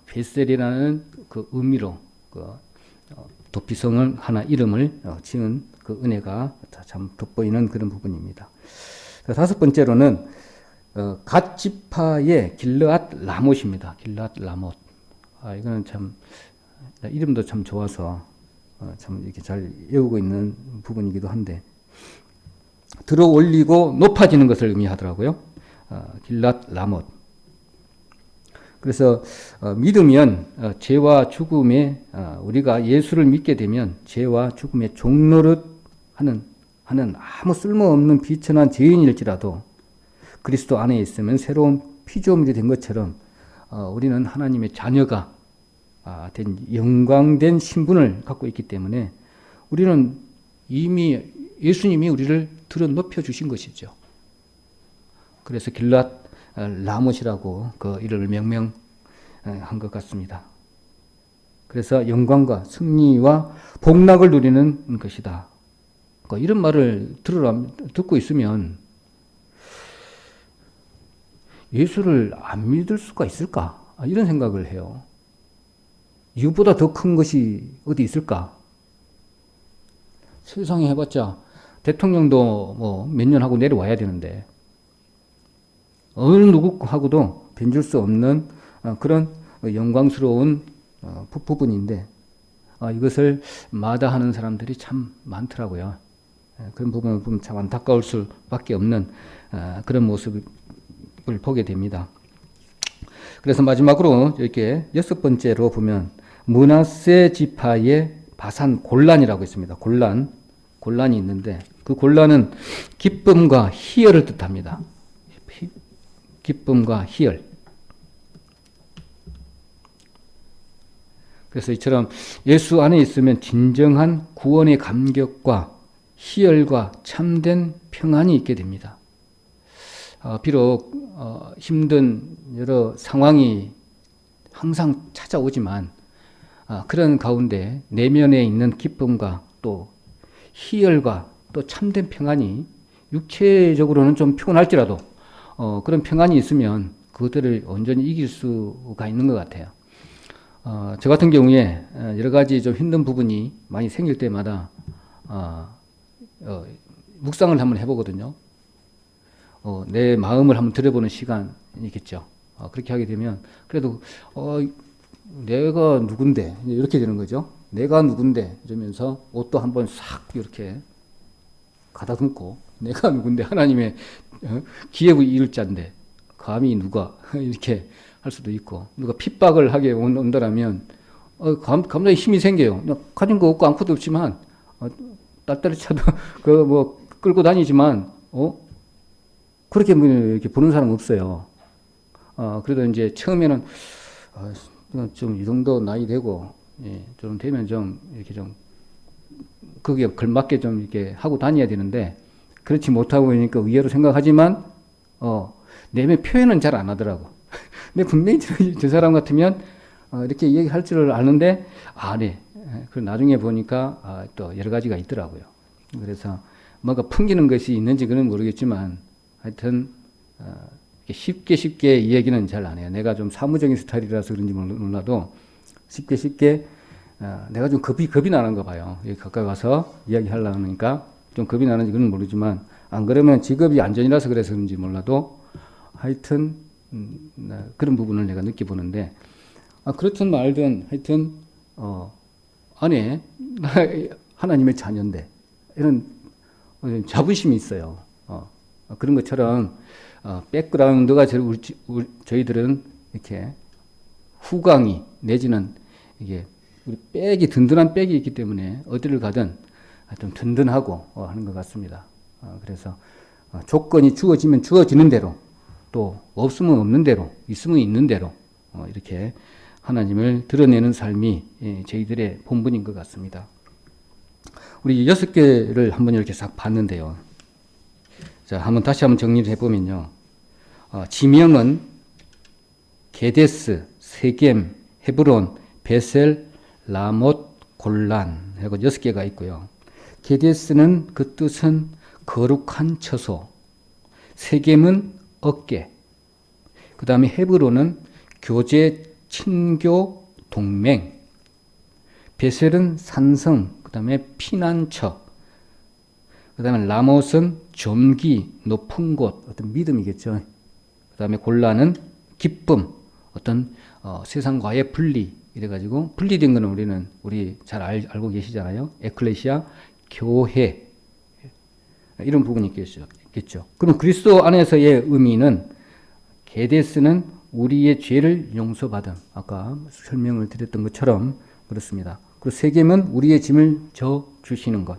Speaker 1: 벳셀이라는 그 의미로 도피성을 하나 이름을 지은 그 은혜가 참 돋보이는 그런 부분입니다. 다섯 번째로는 갓 지파의 길르앗 라못입니다. 길르앗 라못. 이거는 참 이름도 참 좋아서 참 이렇게 잘 외우고 있는 부분이기도 한데 들어 올리고 높아지는 것을 의미하더라고요. 길르앗 라못. 그래서 믿으면 죄와 죽음에 우리가 예수를 믿게 되면 죄와 죽음의 종노릇 하는 아무 쓸모없는 비천한 죄인일지라도 그리스도 안에 있으면 새로운 피조물이 된 것처럼 우리는 하나님의 자녀가 된 영광된 신분을 갖고 있기 때문에 우리는 이미 예수님이 우리를 들어 높여 주신 것이죠. 그래서 길르앗 라못이라고 그 이름을 명명한 것 같습니다. 그래서 영광과 승리와 복락을 누리는 것이다. 이런 말을 듣고 있으면 예수를 안 믿을 수가 있을까? 이런 생각을 해요. 이것보다 더 큰 것이 어디 있을까? 세상에 해봤자 대통령도 뭐 몇 년 하고 내려와야 되는데 어느 누구하고도 변줄 수 없는 그런 영광스러운 부분인데 이것을 마다하는 사람들이 참 많더라고요. 그런 부분을 보면 참 안타까울 수밖에 없는 그런 모습을 보게 됩니다. 그래서 마지막으로 이렇게 6번째로 보면 므낫세 지파의 바산 곤란이라고 있습니다. 곤란이 있는데 그 곤란은 기쁨과 희열을 뜻합니다. 기쁨과 희열. 그래서 이처럼 예수 안에 있으면 진정한 구원의 감격과 희열과 참된 평안이 있게 됩니다. 비록 힘든 여러 상황이 항상 찾아오지만 그런 가운데 내면에 있는 기쁨과 또 희열과 또 참된 평안이 육체적으로는 좀 피곤할지라도 그런 평안이 있으면 그것들을 온전히 이길 수가 있는 것 같아요. 저 같은 경우에 여러 가지 좀 힘든 부분이 많이 생길 때마다 묵상을 한번 해보거든요. 내 마음을 한번 들여보는 시간이겠죠. 그렇게 하게 되면 그래도 내가 누군데 이렇게 되는 거죠. 내가 누군데 이러면서 옷도 한번 싹 이렇게 가다듬고 내가 누군데 하나님의 기업의 일자인데 감히 누가 이렇게 할 수도 있고 누가 핍박을 하게 온다라면 감정에 힘이 생겨요. 가진 거 없고 아무것도 없지만 딸딸이 차도 그 끌고 다니지만 그렇게 이렇게 보는 사람 없어요. 그래도 이제 처음에는 좀 이 정도 나이 되고 좀 되면 좀 이렇게 좀 거기에 걸맞게 좀 이렇게 하고 다녀야 되는데 그렇지 못하고 보니까 의외로 생각하지만 내면 표현은 잘 안 하더라고. 근데 분명히 저 사람 같으면 이렇게 얘기할 줄 아는데 네. 그 나중에 보니까 또 여러 가지가 있더라고요. 그래서 뭔가 풍기는 것이 있는지 그는 모르겠지만 하여튼 쉽게 이 얘기는 잘 안 해요. 내가 좀 사무적인 스타일이라서 그런지 몰라도 쉽게 내가 좀 겁이 나는가 봐요. 여기 가까이 와서 이야기하려니까 좀 겁이 나는지 그건 모르지만 안 그러면 직업이 안전이라서 그래서 그런지 몰라도 하여튼 그런 부분을 내가 느껴보는데 그렇든 말든 하여튼 안에 하나님의 자녀인데 이런 자부심이 있어요. 그런 것처럼 백그라운드가 저희들은 이렇게 후광이 내지는 이게 우리 백이 든든한 백이 있기 때문에 어디를 가든 좀 든든하고 하는 것 같습니다. 그래서 조건이 주어지면 주어지는 대로 또 없으면 없는 대로 있으면 있는 대로 이렇게 하나님을 드러내는 삶이 저희들의 본분인 것 같습니다. 우리 6개를 한번 이렇게 싹 봤는데요. 자, 다시 한번 정리를 해보면요. 지명은 게데스, 세겜, 헤브론, 베셀, 라못, 골란 하고 6개가 있고요. 게데스는 그 뜻은 거룩한 처소, 세겜은 어깨, 그 다음에 헤브론은 교제, 친교, 동맹, 베셀은 산성, 그 다음에 피난처, 그 다음에 라못은 존귀, 높은 곳, 어떤 믿음이겠죠. 그 다음에 골란은 기쁨, 어떤 세상과의 분리, 이래가지고 분리된 거는 우리 잘 알고 계시잖아요. 에클레시아, 교회, 이런 부분이 있겠죠. 그럼 그리스도 안에서의 의미는 게데스는 우리의 죄를 용서받음, 아까 설명을 드렸던 것처럼 그렇습니다. 그리고 세겜은 우리의 짐을 져 주시는 것.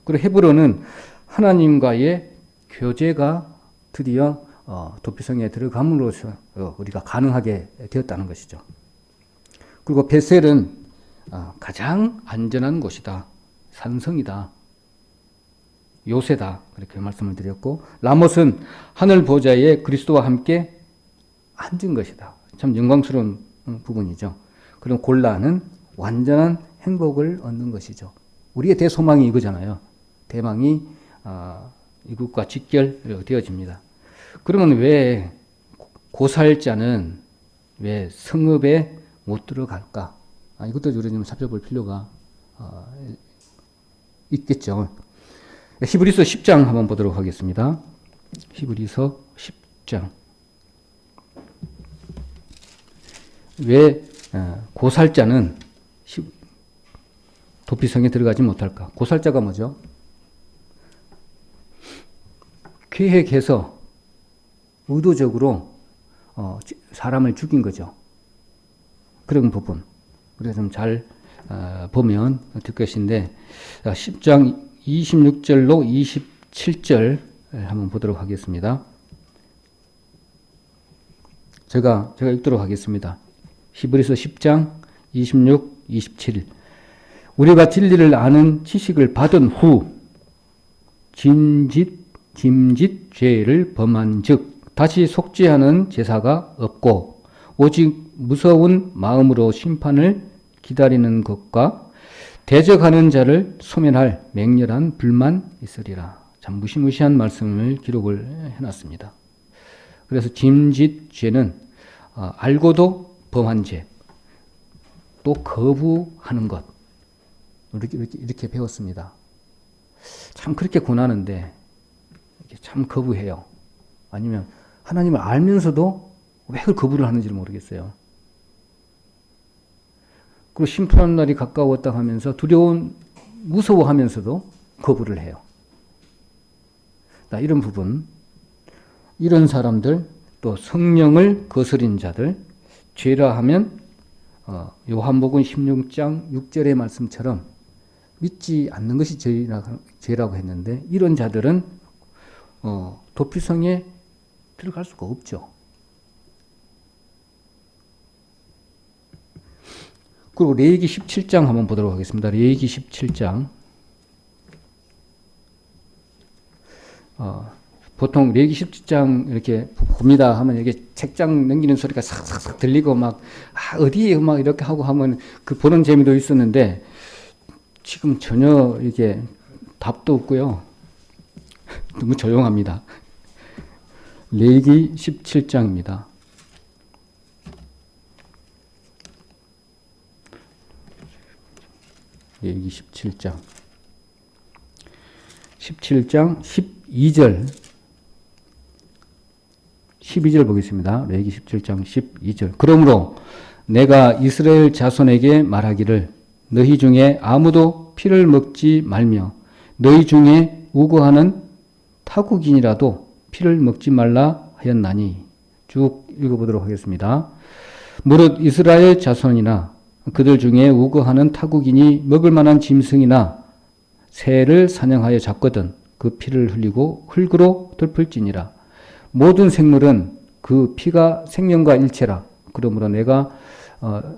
Speaker 1: 그리고 헤브론은 하나님과의 교제가 드디어 도피성에 들어감으로써 우리가 가능하게 되었다는 것이죠. 그리고 베셀은 가장 안전한 곳이다. 산성이다. 요새다. 그렇게 말씀을 드렸고, 라못은 하늘 보좌에 그리스도와 함께 앉은 것이다. 참 영광스러운 부분이죠. 그리고 골란은 완전한 행복을 얻는 것이죠. 우리의 대소망이 이거잖아요. 대망이 이것과 직결되어집니다. 그러면 왜 고살자는 왜 성읍에 못 들어갈까? 이것도 우리 좀 살펴볼 필요가 있겠죠. 히브리서 10장 한번 보도록 하겠습니다. 히브리서 10장. 왜 고살자는 도피성에 들어가지 못할까? 고살자가 뭐죠? 계획해서 의도적으로 사람을 죽인 거죠. 그런 부분. 그래서 좀 잘 보면 될 것인데 10장 26절로 27절 한번 보도록 하겠습니다. 제가 읽도록 하겠습니다. 히브리서 10장 26, 27. 우리가 진리를 아는 지식을 받은 후 짐짓 죄를 범한 즉 다시 속죄하는 제사가 없고 오직 무서운 마음으로 심판을 기다리는 것과 대적하는 자를 소멸할 맹렬한 불만 있으리라. 참 무시무시한 말씀을 기록을 해놨습니다. 그래서 짐짓 죄는 알고도 범한 죄, 또 거부하는 것, 이렇게 배웠습니다. 참 그렇게 고난한데 참 거부해요. 아니면 하나님을 알면서도 왜 그걸 거부를 하는지를 모르겠어요. 그리고 심판 날이 가까웠다 하면서 무서워하면서도 거부를 해요. 이런 부분, 이런 사람들, 또 성령을 거스린 자들, 죄라 하면 요한복음 16장 6절의 말씀처럼 믿지 않는 것이 죄라고 했는데 이런 자들은 도피성에 들어갈 수가 없죠. 그리고 레위기 17장 한번 보도록 하겠습니다. 레위기 17장. 보통 레위기 17장 이렇게 봅니다 하면 이게 책장 넘기는 소리가 싹싹싹 들리고 막 어디에 막 이렇게 하고 하면 그 보는 재미도 있었는데 지금 전혀 이게 답도 없고요. 너무 조용합니다. 레위기 17장입니다. 레위기 17장 12절 12절 보겠습니다. 레위기 17장 12절. 그러므로 내가 이스라엘 자손에게 말하기를 너희 중에 아무도 피를 먹지 말며 너희 중에 우거하는 타국인이라도 피를 먹지 말라 하였나니. 쭉 읽어보도록 하겠습니다. 무릇 이스라엘 자손이나 그들 중에 우거하는 타국인이 먹을 만한 짐승이나 새를 사냥하여 잡거든 그 피를 흘리고 흙으로 덮을지니라. 모든 생물은 그 피가 생명과 일체라. 그러므로 내가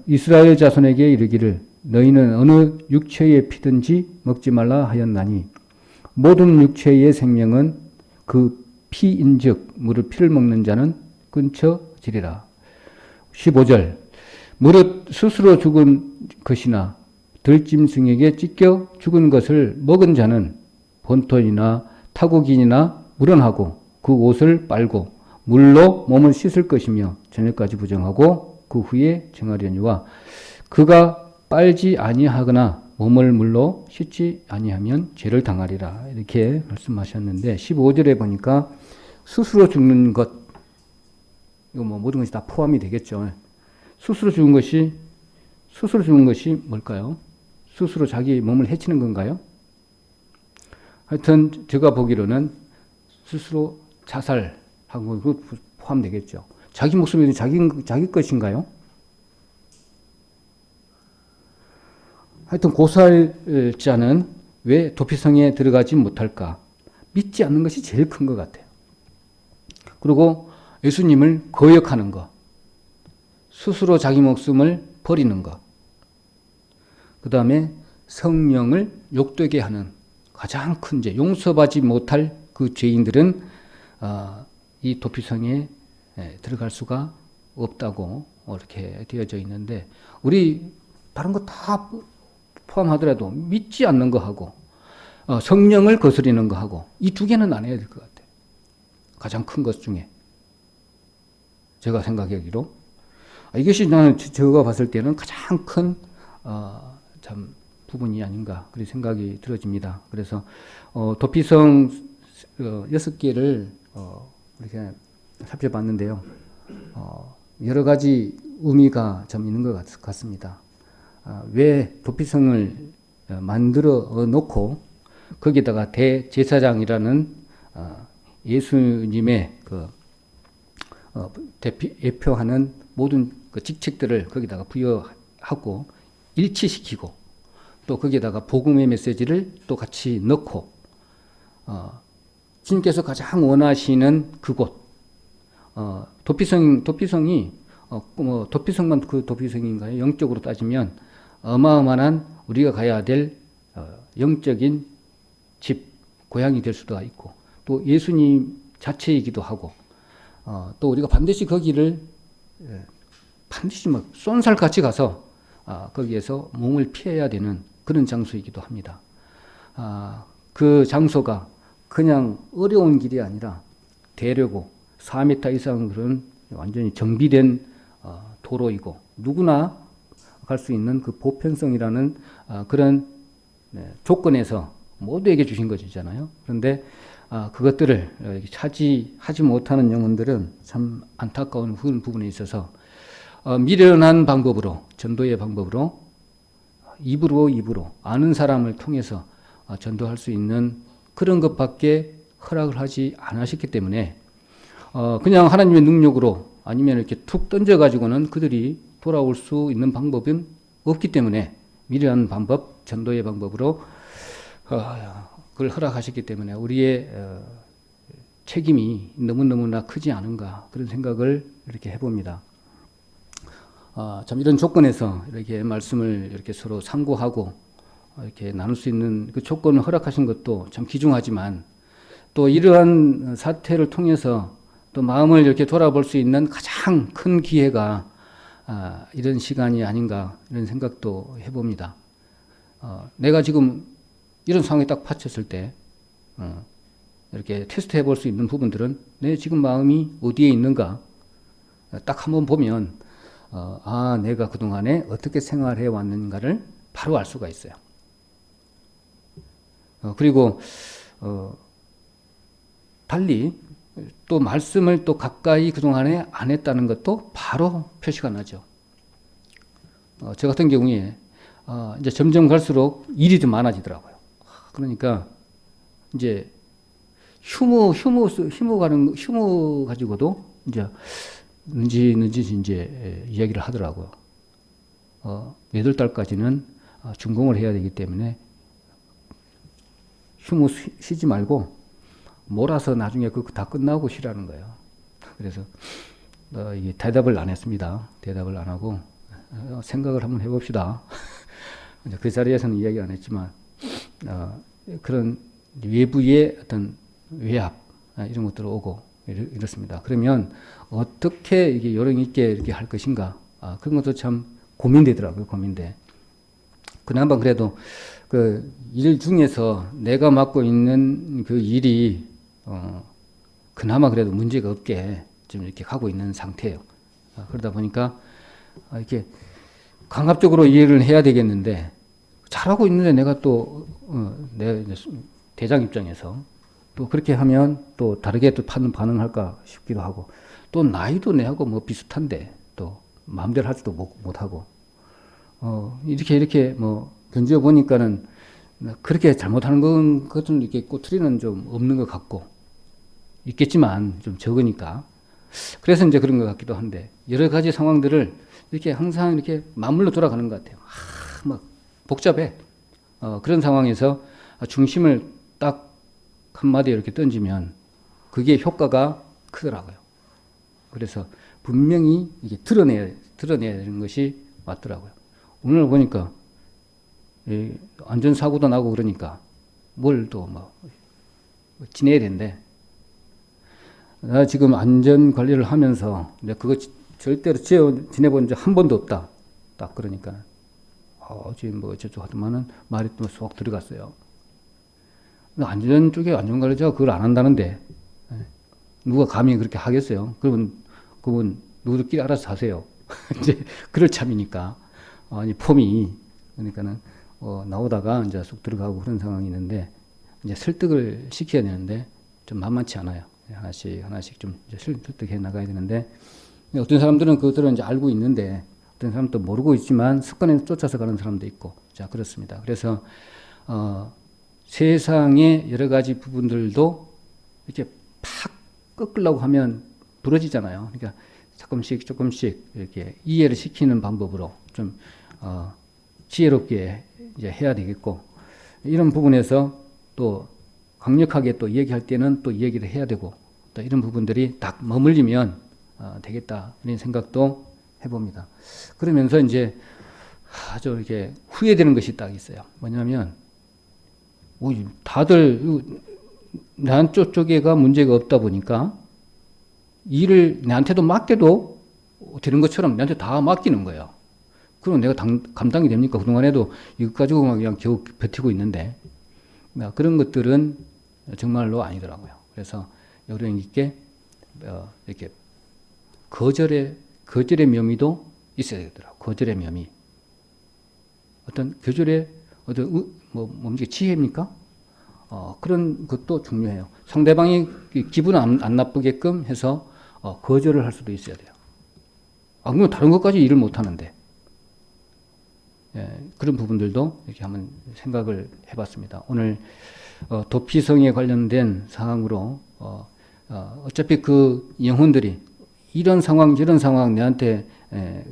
Speaker 1: 이스라엘 자손에게 이르기를 너희는 어느 육체의 피든지 먹지 말라 하였나니 모든 육체의 생명은 그 피인즉 무릇 피를 먹는 자는 끊쳐지리라. 15절 무릇 스스로 죽은 것이나 들짐승에게 찢겨 죽은 것을 먹은 자는 본토이나 타국인이나 물어나고 그 옷을 빨고 물로 몸을 씻을 것이며 저녁까지 부정하고 그 후에 정하려니와 그가 빨지 아니하거나 몸을 물로 씻지 아니하면 죄를 당하리라. 이렇게 말씀하셨는데 15절에 보니까 스스로 죽는 것, 이거 뭐 모든 것이 다 포함이 되겠죠. 스스로 죽은 것이 뭘까요? 스스로 자기 몸을 해치는 건가요? 하여튼 제가 보기로는 스스로 자살하고 포함되겠죠. 자기 목숨이 자기 것인가요? 하여튼 고살자는 왜 도피성에 들어가지 못할까? 믿지 않는 것이 제일 큰 것 같아요. 그리고 예수님을 거역하는 것, 스스로 자기 목숨을 버리는 것, 그 다음에 성령을 욕되게 하는 가장 큰 죄, 용서받지 못할 그 죄인들은 이 도피성에 들어갈 수가 없다고 이렇게 되어져 있는데 우리 다른 거 다 포함하더라도 믿지 않는 거 하고 성령을 거스리는 거 하고 이 두 개는 안 해야 될 것 같아요. 가장 큰 것 중에 제가 생각하기로 이것이 나는 제가 봤을 때는 가장 큰 참 부분이 아닌가 그런 생각이 들어집니다. 그래서 도피성 6개를 이렇게 살펴봤는데요. 여러 가지 의미가 좀 있는 것 같습니다. 왜 도피성을 만들어 놓고 거기다가 대제사장이라는 예수님의 대표하는 모든 그 직책들을 거기다가 부여하고 일치시키고 또 거기에다가 복음의 메시지를 또 같이 넣고 주님께서 가장 원하시는 그곳 도피성이 도피성만 그 도피성인가요? 영적으로 따지면 어마어마한 우리가 가야 될 영적인 집 고향이 될 수도 있고 또 예수님 자체이기도 하고 또 우리가 반드시 거기를 반드시 막 쏜살같이 가서 거기에서 몸을 피해야 되는 그런 장소이기도 합니다. 그 장소가 그냥 어려운 길이 아니라 대려고 4m 이상 그런 완전히 정비된 도로이고 누구나 갈 수 있는 그 보편성이라는 그런 조건에서 모두에게 주신 것이잖아요. 그런데 그것들을 차지하지 못하는 영혼들은 참 안타까운 부분에 있어서 미련한 방법으로 전도의 방법으로 입으로 아는 사람을 통해서 전도할 수 있는 그런 것밖에 허락을 하지 않으셨기 때문에 그냥 하나님의 능력으로 아니면 이렇게 툭 던져가지고는 그들이 돌아올 수 있는 방법은 없기 때문에 미련한 방법, 전도의 방법으로 그걸 허락하셨기 때문에 우리의 책임이 너무너무나 크지 않은가 그런 생각을 이렇게 해봅니다. 참 이런 조건에서 이렇게 말씀을 이렇게 서로 상고하고 이렇게 나눌 수 있는 그 조건을 허락하신 것도 참 귀중하지만 또 이러한 사태를 통해서 또 마음을 이렇게 돌아볼 수 있는 가장 큰 기회가 이런 시간이 아닌가 이런 생각도 해봅니다. 내가 지금 이런 상황에 딱 받쳤을 때 이렇게 테스트 해볼 수 있는 부분들은 내 지금 마음이 어디에 있는가 딱 한번 보면 내가 그동안에 어떻게 생활해 왔는가를 바로 알 수가 있어요. 그리고 달리 또 말씀을 또 가까이 그동안에 안 했다는 것도 바로 표시가 나죠. 저 같은 경우에 이제 점점 갈수록 일이 좀 많아지더라고요. 그러니까 이제 휴무 가지고도 이제 는지 이제 이야기를 하더라고요. 8달까지는 준공을 해야 되기 때문에 휴무 쉬지 말고 몰아서 나중에 그거 다 끝나고 쉬라는 거예요. 그래서 이게 대답을 안 했습니다. 대답을 안 하고 생각을 한번 해봅시다. 그 자리에서는 이야기 안 했지만 그런 외부의 어떤 외압 이런 것들 오고 이렇습니다. 그러면 어떻게 이게 요령 있게 이렇게 할 것인가 그런 것도 참 고민되더라고요. 고민돼. 그나마 그래도 그 일 중에서 내가 맡고 있는 그 일이 그나마 그래도 문제가 없게 좀 이렇게 가고 있는 상태예요. 그러다 보니까 이렇게 강압적으로 이해를 해야 되겠는데 잘하고 있는데 내가 또 내 대장 입장에서 또 그렇게 하면 또 다르게 또 반응할까 싶기도 하고 또 나이도 내하고 뭐 비슷한데 또 마음대로 하지도 못하고 이렇게 뭐 견져 보니까는 그렇게 잘못하는 것은 이렇게 꼬투리는 좀 없는 것 같고 있겠지만 좀 적으니까 그래서 이제 그런 것 같기도 한데 여러 가지 상황들을 이렇게 항상 이렇게 맞물려 돌아가는 것 같아요. 막 복잡해. 그런 상황에서 중심을 딱 한마디 이렇게 던지면 그게 효과가 크더라고요. 그래서 분명히 이게 드러내야 되는 것이 맞더라고요. 오늘 보니까 안전사고도 나고 그러니까 뭘 또 뭐 지내야 된대. 나 지금 안전관리를 하면서 그거 절대로 지내본 적 한 번도 없다. 딱 그러니까 지금 뭐 저쪽 하더만은 말이 또 쏙 들어갔어요. 안전 쪽에 안전관리자가 그걸 안 한다는데 누가 감히 그렇게 하겠어요? 그러면 그분 누구들끼리 알아서 하세요. 이제 그럴 참이니까 아니 폼이 그러니까는 나오다가 이제 쏙 들어가고 그런 상황이 있는데 이제 설득을 시켜야 되는데 좀 만만치 않아요. 하나씩 좀 이제 설득해 나가야 되는데 어떤 사람들은 그것들은 이제 알고 있는데 어떤 사람도 모르고 있지만 습관에 쫓아서 가는 사람도 있고, 자, 그렇습니다. 그래서 세상의 여러 가지 부분들도 이렇게 팍 꺾으려고 하면 부러지잖아요. 그러니까 조금씩 이렇게 이해를 시키는 방법으로 좀 지혜롭게 이제 해야 되겠고, 이런 부분에서 또 강력하게 또 얘기할 때는 또 얘기를 해야 되고, 또 이런 부분들이 딱 머물리면 되겠다 이런 생각도 해봅니다. 그러면서 이제 아주 이렇게 후회되는 것이 딱 있어요. 뭐냐면 다들 난 쪽에가 문제가 없다 보니까 일을 내한테도 맡겨도 되는 것처럼 내한테 다 맡기는 거예요. 그럼 내가 감당이 됩니까? 그동안에도 이것 가지고 그냥 겨우 버티고 있는데, 그런 것들은 정말로 아니더라고요. 그래서 요령 있게 이렇게 거절의 묘미도 있어야 되더라고요. 거절의 묘미. 어떤 거절의 뭡니까? 지혜입니까? 그런 것도 중요해요. 상대방이 기분 안 나쁘게끔 해서 거절을 할 수도 있어야 돼요. 그러면 다른 것까지 일을 못 하는데. 예, 그런 부분들도 이렇게 한번 생각을 해봤습니다. 오늘 도피성에 관련된 사항으로 어차피 그 영혼들이 이런 상황 저런 상황 내한테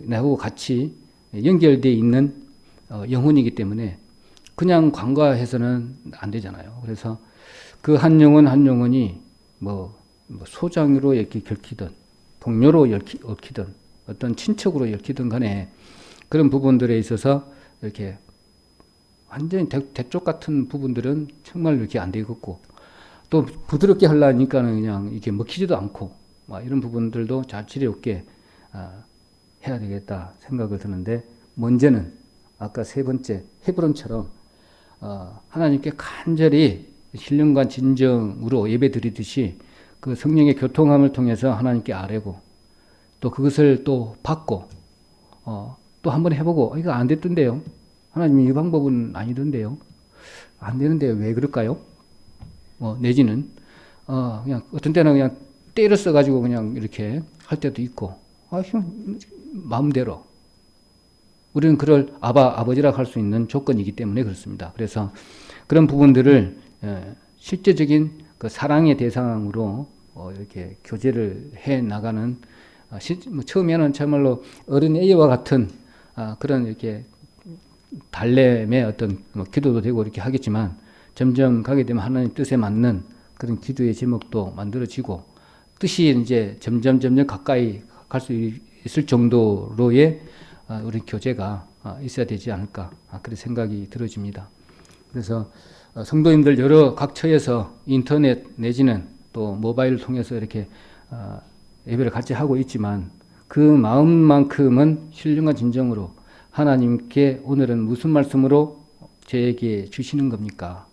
Speaker 1: 나하고 같이 연결되어 있는 영혼이기 때문에 그냥 간과해서는 안 되잖아요. 그래서 그 한 영혼이 소장으로 이렇게 결키든 동료로 얽히든 어떤 친척으로 얽히든 간에 그런 부분들에 있어서 이렇게 완전히 대쪽 같은 부분들은 정말 이렇게 안 되겠고, 또 부드럽게 하려니까는 그냥 이렇게 먹히지도 않고, 이런 부분들도 잘 지혜롭게 해야 되겠다 생각을 드는데, 먼저는 아까 세 번째 헤브론처럼 하나님께 간절히 신령과 진정으로 예배 드리듯이 그 성령의 교통함을 통해서 하나님께 아뢰고, 또 그것을 또 받고, 또 한번 해보고, 이거 안 됐던데요. 하나님 이 방법은 아니던데요. 안 되는데 왜 그럴까요? 내지는 그냥 어떤 때는 그냥 때려 써가지고 그냥 이렇게 할 때도 있고, 그냥 마음대로. 우리는 그걸 아버지라고 할 수 있는 조건이기 때문에 그렇습니다. 그래서 그런 부분들을 실제적인 그 사랑의 대상으로 이렇게 교제를 해 나가는, 처음에는 정말로 어린 애와 같은 그런 이렇게 달램의 어떤 기도도 되고 이렇게 하겠지만, 점점 가게 되면 하나님 뜻에 맞는 그런 기도의 제목도 만들어지고, 뜻이 이제 점점 가까이 갈 수 있을 정도로의 우리 교제가 있어야 되지 않을까, 그런 생각이 들어집니다. 그래서 성도님들 여러 각처에서 인터넷 내지는 또 모바일을 통해서 이렇게 예배를 같이 하고 있지만, 그 마음만큼은 신령과 진정으로 하나님께 오늘은 무슨 말씀으로 저에게 주시는 겁니까?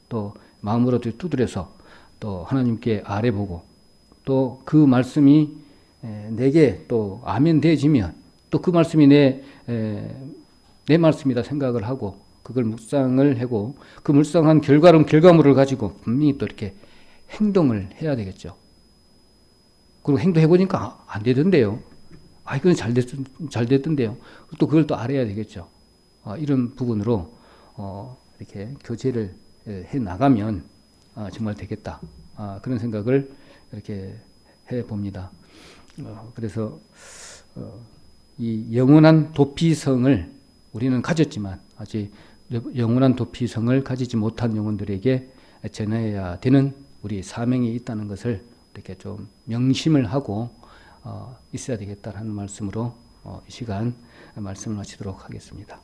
Speaker 1: 또 마음으로 두드려서 또 하나님께 아뢰보고, 또 그 말씀이 내게 또 아멘 되어지면 또 그 말씀이 내 말씀이다 생각을 하고 그걸 묵상을 하고, 그 묵상한 결과물을 가지고 분명히 또 이렇게 행동을 해야 되겠죠. 그리고 행동해보니까 안 되던데요. 이건 잘 됐던데요. 또 그걸 또 알아야 되겠죠. 이런 부분으로 이렇게 교제를 해 나가면 정말 되겠다. 그런 생각을 이렇게 해 봅니다. 그래서 이 영원한 도피성을 우리는 가졌지만 아직 영원한 도피성을 가지지 못한 영혼들에게 전해야 되는 우리 사명이 있다는 것을 이렇게 좀 명심을 하고 있어야 되겠다는 말씀으로 이 시간 말씀을 마치도록 하겠습니다.